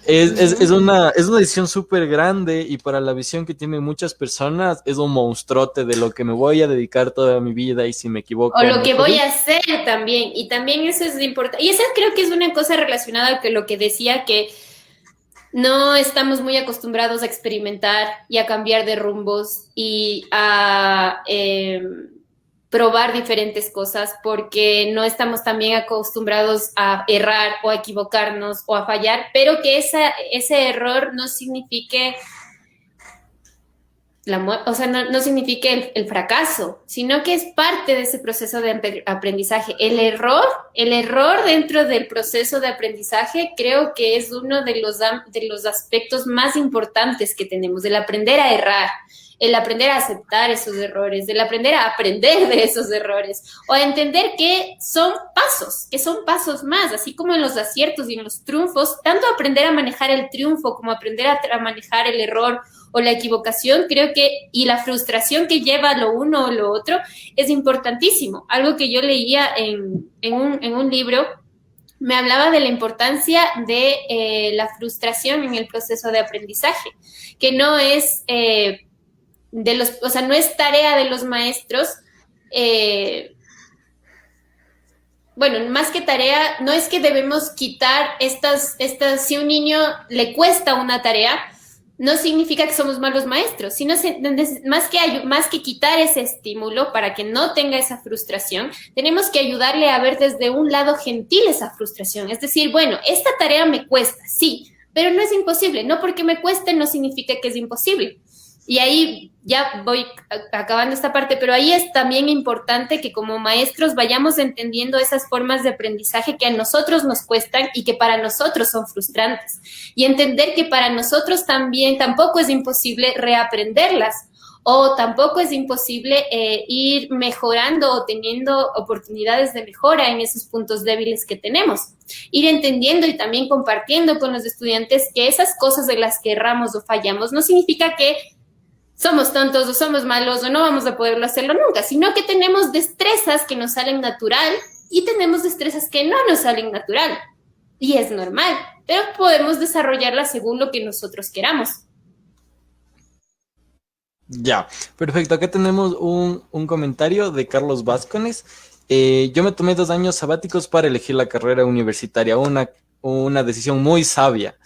Es una decisión súper grande y para la visión que tienen muchas personas es un monstruote de lo que me voy a dedicar toda mi vida y si me equivoco. O lo que voy a hacer también. Y también eso es importante. Y esa creo que es una cosa relacionada con lo que decía que no estamos muy acostumbrados a experimentar y a cambiar de rumbos y a probar diferentes cosas porque no estamos también acostumbrados a errar o a equivocarnos o a fallar, pero que ese error no signifique no signifique el fracaso, sino que es parte de ese proceso de aprendizaje. El error dentro del proceso de aprendizaje creo que es uno de los aspectos más importantes que tenemos, el aprender a errar, el aprender a aceptar esos errores, el aprender a aprender de esos errores o a entender que son pasos más, así como en los aciertos y en los triunfos, tanto aprender a manejar el triunfo como aprender a manejar el error o la equivocación, creo que, y la frustración que lleva lo uno o lo otro, es importantísimo. Algo que yo leía en un libro me hablaba de la importancia de la frustración en el proceso de aprendizaje, que no es no es tarea de los maestros. Bueno, más que tarea, no es que debemos quitar si a un niño le cuesta una tarea, no significa que somos malos maestros, sino más que quitar ese estímulo para que no tenga esa frustración, tenemos que ayudarle a ver desde un lado gentil esa frustración. Es decir, bueno, esta tarea me cuesta, sí, pero no es imposible. No porque me cueste no significa que es imposible. Y ahí ya voy acabando esta parte, pero ahí es también importante que como maestros vayamos entendiendo esas formas de aprendizaje que a nosotros nos cuestan y que para nosotros son frustrantes. Y entender que para nosotros también tampoco es imposible reaprenderlas o tampoco es imposible ir mejorando o teniendo oportunidades de mejora en esos puntos débiles que tenemos. Ir entendiendo y también compartiendo con los estudiantes que esas cosas de las que erramos o fallamos no significa que somos tontos o somos malos o no vamos a poderlo hacerlo nunca, sino que tenemos destrezas que nos salen natural y tenemos destrezas que no nos salen natural. Y es normal, pero podemos desarrollarlas según lo que nosotros queramos. Ya, perfecto. Acá tenemos un comentario de Carlos Vázquez. Yo me tomé 2 años sabáticos para elegir la carrera universitaria, una decisión muy sabia.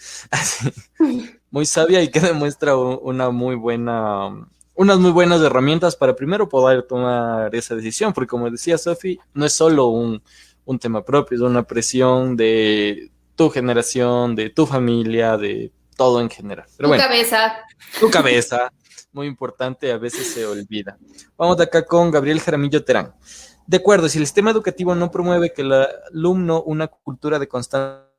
Muy sabia y que demuestra unas muy buenas herramientas para primero poder tomar esa decisión, porque como decía Sofi, no es solo un tema propio, es una presión de tu generación, de tu familia, de todo en general. Pero tu cabeza. Tu cabeza, muy importante, a veces se olvida. Vamos de acá con Gabriel Jaramillo Terán. De acuerdo, si el sistema educativo no promueve que el alumno una cultura de constante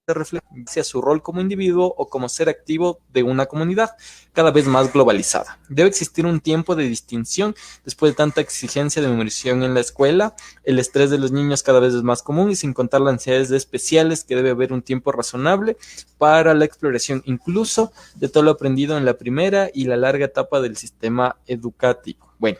refleja hacia su rol como individuo o como ser activo de una comunidad cada vez más globalizada. Debe existir un tiempo de distinción después de tanta exigencia de memorización en la escuela. El estrés de los niños cada vez es más común y sin contar las ansiedades especiales que debe haber un tiempo razonable para la exploración incluso de todo lo aprendido en la primera y la larga etapa del sistema educativo. Bueno,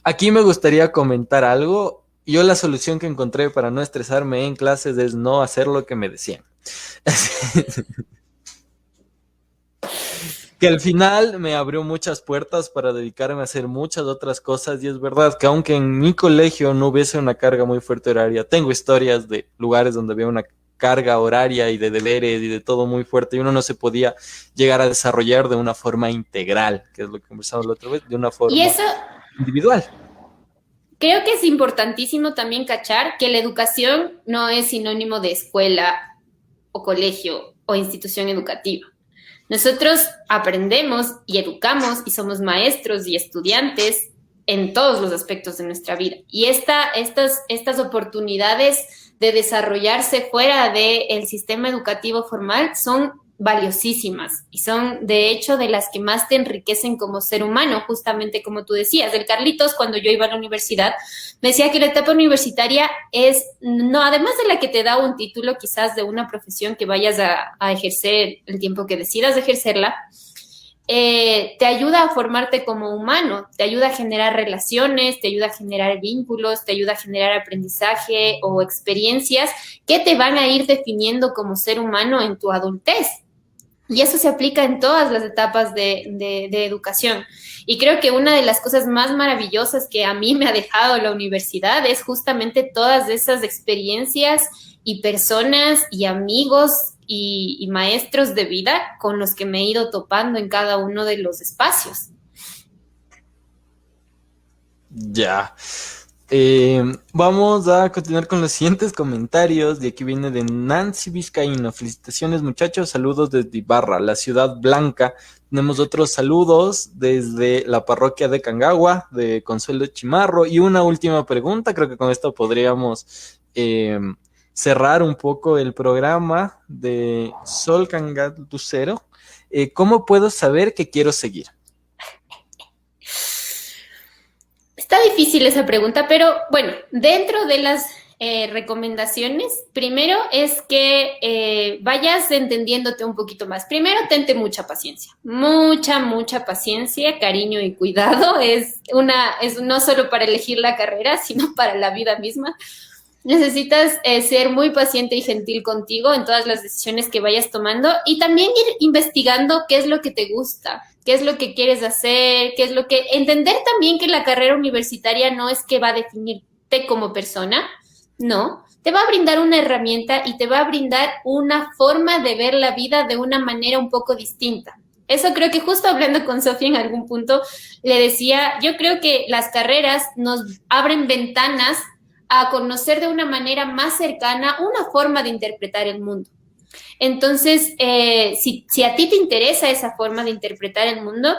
aquí me gustaría comentar algo. Yo la solución que encontré para no estresarme en clases es no hacer lo que me decían. Que al final me abrió muchas puertas para dedicarme a hacer muchas otras cosas y es verdad que aunque en mi colegio no hubiese una carga muy fuerte horaria, tengo historias de lugares donde había una carga horaria y de deberes y de todo muy fuerte y uno no se podía llegar a desarrollar de una forma integral, que es lo que conversamos la otra vez, de una forma individual. Creo que es importantísimo también cachar que la educación no es sinónimo de escuela o colegio o institución educativa. Nosotros aprendemos y educamos y somos maestros y estudiantes en todos los aspectos de nuestra vida. Y estas oportunidades de desarrollarse fuera del sistema educativo formal son valiosísimas y son de hecho de las que más te enriquecen como ser humano, justamente como tú decías. El Carlitos, cuando yo iba a la universidad, me decía que la etapa universitaria es, no, además de la que te da un título quizás de una profesión que vayas a ejercer el tiempo que decidas ejercerla, te ayuda a formarte como humano, te ayuda a generar relaciones, te ayuda a generar vínculos, te ayuda a generar aprendizaje o experiencias que te van a ir definiendo como ser humano en tu adultez. Y eso se aplica en todas las etapas de educación. Y creo que una de las cosas más maravillosas que a mí me ha dejado la universidad es justamente todas esas experiencias y personas y amigos y maestros de vida con los que me he ido topando en cada uno de los espacios. Ya. Vamos a continuar con los siguientes comentarios. De aquí viene de Nancy Vizcaíno. Felicitaciones, muchachos. Saludos desde Ibarra, la ciudad blanca. Tenemos otros saludos desde la parroquia de Cangagua, de Consuelo Chimarro. Y una última pregunta. Creo que con esto podríamos cerrar un poco el programa de Sol Cangat Lucero. ¿Cómo puedo saber que quiero seguir? Está difícil esa pregunta, pero bueno, dentro de las recomendaciones, primero es que vayas entendiéndote un poquito más. Primero, tente mucha paciencia, mucha paciencia, cariño y cuidado. Es no solo para elegir la carrera, sino para la vida misma. Necesitas ser muy paciente y gentil contigo en todas las decisiones que vayas tomando y también ir investigando qué es lo que te gusta, qué es lo que quieres hacer, qué es lo que... Entender también que la carrera universitaria no es que va a definirte como persona, no. Te va a brindar una herramienta y te va a brindar una forma de ver la vida de una manera un poco distinta. Eso creo que justo hablando con Sofía en algún punto le decía, yo creo que las carreras nos abren ventanas a conocer de una manera más cercana una forma de interpretar el mundo. Entonces, si a ti te interesa esa forma de interpretar el mundo,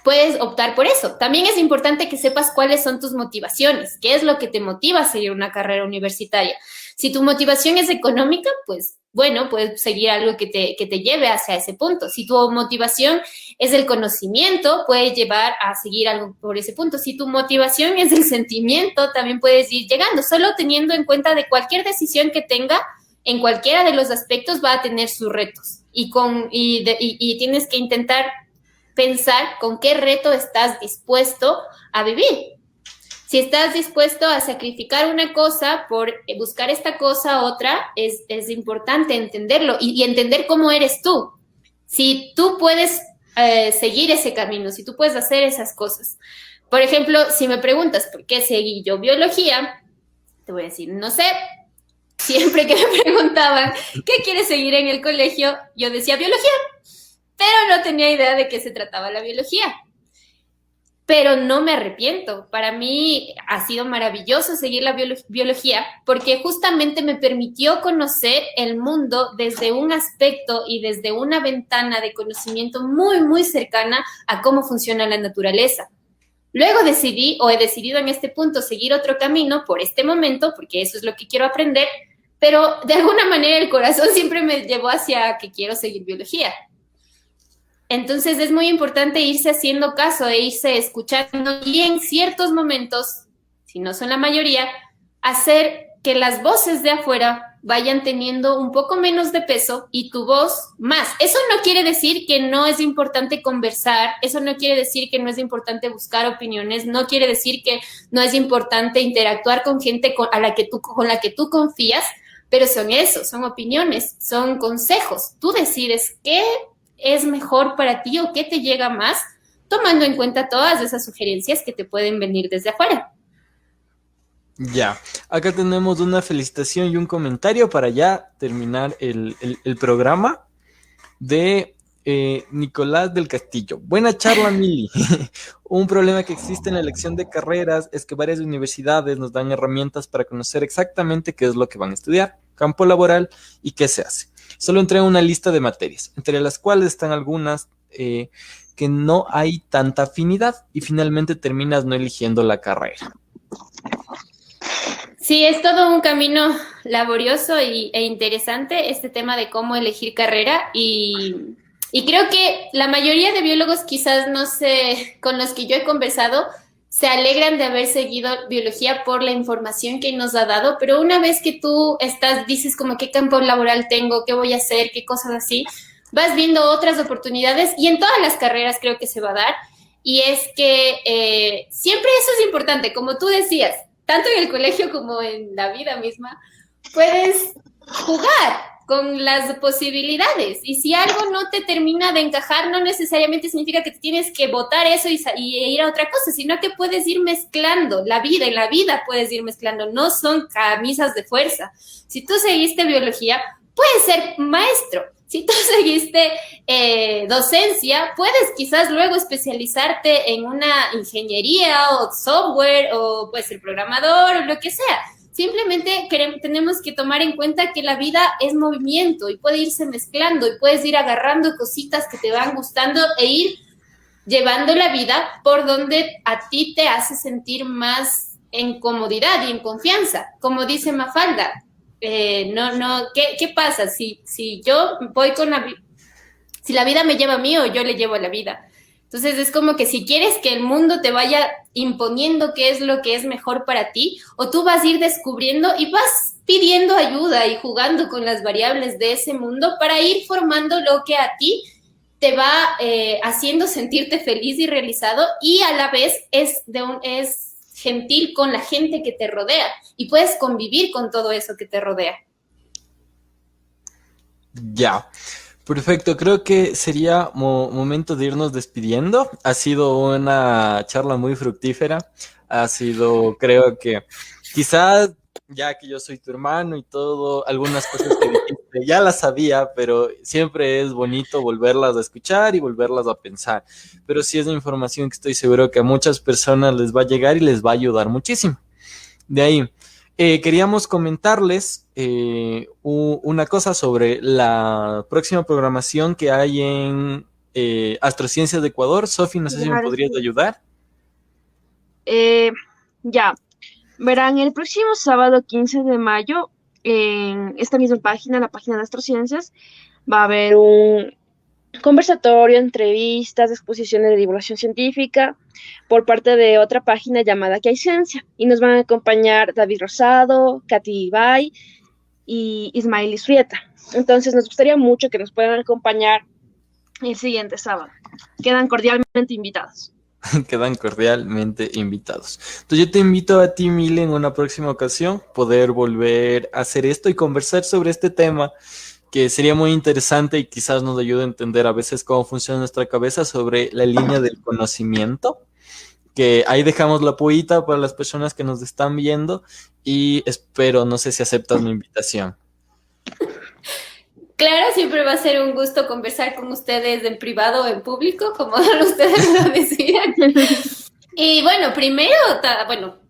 puedes optar por eso. También es importante que sepas cuáles son tus motivaciones, qué es lo que te motiva a seguir una carrera universitaria. Si tu motivación es económica, pues bueno, puedes seguir algo que te lleve hacia ese punto. Si tu motivación es el conocimiento, puedes llevar a seguir algo por ese punto. Si tu motivación es el sentimiento, también puedes ir llegando, solo teniendo en cuenta de cualquier decisión que tenga, en cualquiera de los aspectos va a tener sus retos. Y tienes que intentar pensar con qué reto estás dispuesto a vivir. Si estás dispuesto a sacrificar una cosa por buscar esta cosa otra, es importante entenderlo y entender cómo eres tú. Si tú puedes seguir ese camino, si tú puedes hacer esas cosas. Por ejemplo, si me preguntas por qué seguí yo biología, te voy a decir, no sé. Siempre que me preguntaban qué quieres seguir en el colegio, yo decía biología, pero no tenía idea de qué se trataba la biología. Pero no me arrepiento. Para mí ha sido maravilloso seguir la biología porque justamente me permitió conocer el mundo desde un aspecto y desde una ventana de conocimiento muy, muy cercana a cómo funciona la naturaleza. Luego he decidido en este punto seguir otro camino por este momento, porque eso es lo que quiero aprender, pero de alguna manera el corazón siempre me llevó hacia que quiero seguir biología. Entonces es muy importante irse haciendo caso e irse escuchando y en ciertos momentos, si no son la mayoría, hacer que las voces de afuera vayan teniendo un poco menos de peso y tu voz más. Eso no quiere decir que no es importante conversar, eso no quiere decir que no es importante buscar opiniones, no quiere decir que no es importante interactuar con gente con la que tú confías, pero son opiniones, son consejos. Tú decides qué es mejor para ti o qué te llega más, tomando en cuenta todas esas sugerencias que te pueden venir desde afuera. Ya, acá tenemos una felicitación y un comentario para ya terminar el programa de Nicolás del Castillo. Buena charla, Mili. Un problema que existe en la elección de carreras es que varias universidades nos dan herramientas para conocer exactamente qué es lo que van a estudiar, campo laboral y qué se hace. Solo entregan una lista de materias, entre las cuales están algunas que no hay tanta afinidad y finalmente terminas no eligiendo la carrera. Sí, es todo un camino laborioso e interesante este tema de cómo elegir carrera y creo que la mayoría de biólogos quizás no sé, con los que yo he conversado, se alegran de haber seguido biología por la información que nos ha dado, pero una vez que tú dices como qué campo laboral tengo, qué voy a hacer, qué cosas así, vas viendo otras oportunidades y en todas las carreras creo que se va a dar y es que siempre eso es importante, como tú decías, tanto en el colegio como en la vida misma, puedes jugar con las posibilidades. Y si algo no te termina de encajar, no necesariamente significa que te tienes que botar eso y ir a otra cosa, sino que puedes ir mezclando la vida. En la vida puedes ir mezclando. No son camisas de fuerza. Si tú seguiste biología, puedes ser maestro. Si tú seguiste docencia, puedes quizás luego especializarte en una ingeniería o software o puedes ser programador o lo que sea. Simplemente tenemos que tomar en cuenta que la vida es movimiento y puede irse mezclando y puedes ir agarrando cositas que te van gustando e ir llevando la vida por donde a ti te hace sentir más en comodidad y en confianza. Como dice Mafalda, ¿qué pasa? Si yo voy si la vida me lleva a mí o yo le llevo a la vida. Entonces es como que si quieres que el mundo te vaya imponiendo qué es lo que es mejor para ti, o tú vas a ir descubriendo y vas pidiendo ayuda y jugando con las variables de ese mundo para ir formando lo que a ti te va haciendo sentirte feliz y realizado y a la vez es gentil con la gente que te rodea y puedes convivir con todo eso que te rodea. Ya, perfecto. Creo que sería momento de irnos despidiendo. Ha sido una charla muy fructífera. Ha sido, creo que, quizás, ya que yo soy tu hermano y todo, algunas cosas que dijiste ya las sabía, pero siempre es bonito volverlas a escuchar y volverlas a pensar. Pero sí es una información que estoy seguro que a muchas personas les va a llegar y les va a ayudar muchísimo. De ahí, queríamos comentarles una cosa sobre la próxima programación que hay en Astrociencias de Ecuador. Sofi, no sé si me Claro, podrías sí. ayudar. Ya, verán, el próximo sábado 15 de mayo, en esta misma página, la página de Astrociencias, va a haber un conversatorio, entrevistas, exposiciones de divulgación científica por parte de otra página llamada Que hay Ciencia. Y nos van a acompañar David Rosado, Katy Ibay y Ismael Isrieta. Entonces nos gustaría mucho que nos puedan acompañar el siguiente sábado. Quedan cordialmente invitados. Quedan cordialmente invitados. Entonces yo te invito a ti, Mile, en una próxima ocasión poder volver a hacer esto y conversar sobre este tema que sería muy interesante y quizás nos ayude a entender a veces cómo funciona nuestra cabeza sobre la línea del conocimiento, que ahí dejamos la pullita para las personas que nos están viendo y espero, no sé si aceptas mi invitación. Claro, siempre va a ser un gusto conversar con ustedes en privado o en público, como ustedes lo decían. Y bueno,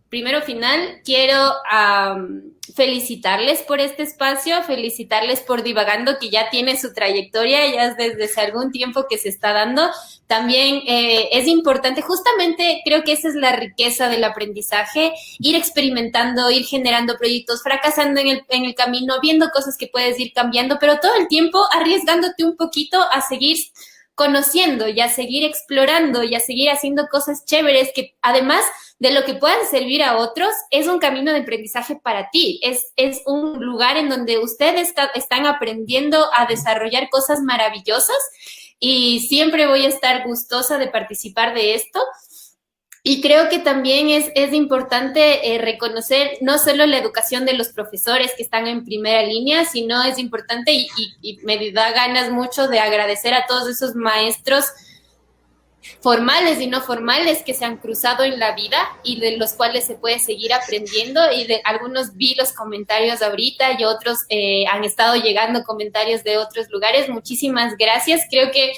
primero final, quiero felicitarles por este espacio, felicitarles por Divagando, que ya tiene su trayectoria, ya es desde hace algún tiempo que se está dando. También es importante, justamente creo que esa es la riqueza del aprendizaje, ir experimentando, ir generando proyectos, fracasando en el camino, viendo cosas que puedes ir cambiando, pero todo el tiempo arriesgándote un poquito a seguir conociendo y a seguir explorando y a seguir haciendo cosas chéveres que además de lo que puedan servir a otros, es un camino de aprendizaje para ti, es un lugar en donde ustedes están aprendiendo a desarrollar cosas maravillosas y siempre voy a estar gustosa de participar de esto. Y creo que también es importante reconocer no solo la educación de los profesores que están en primera línea, sino es importante y me da ganas mucho de agradecer a todos esos maestros formales y no formales que se han cruzado en la vida y de los cuales se puede seguir aprendiendo y de algunos vi los comentarios ahorita y otros han estado llegando comentarios de otros lugares. Muchísimas gracias. Creo que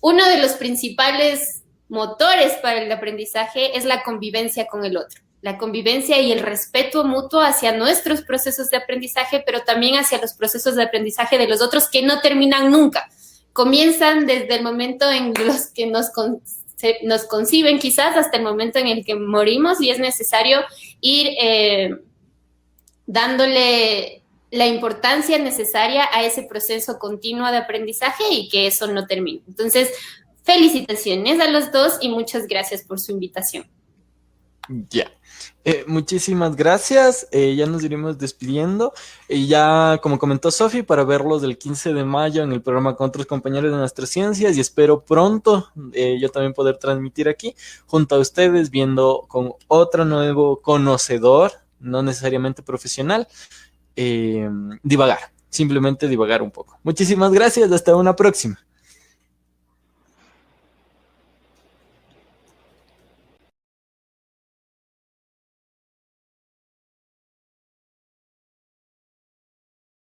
uno de los principales motores para el aprendizaje es la convivencia con el otro, la convivencia y el respeto mutuo hacia nuestros procesos de aprendizaje, pero también hacia los procesos de aprendizaje de los otros que no terminan nunca. Comienzan desde el momento en los que nos conciben quizás hasta el momento en el que morimos y es necesario ir dándole la importancia necesaria a ese proceso continuo de aprendizaje y que eso no termine. Entonces, felicitaciones a los dos y muchas gracias por su invitación. Ya. Muchísimas gracias. Ya nos iremos despidiendo. Y ya, como comentó Sofi, para verlos el 15 de mayo en el programa con otros compañeros de nuestras ciencias y espero pronto yo también poder transmitir aquí junto a ustedes viendo con otro nuevo conocedor, no necesariamente profesional, divagar, simplemente divagar un poco. Muchísimas gracias. Hasta una próxima.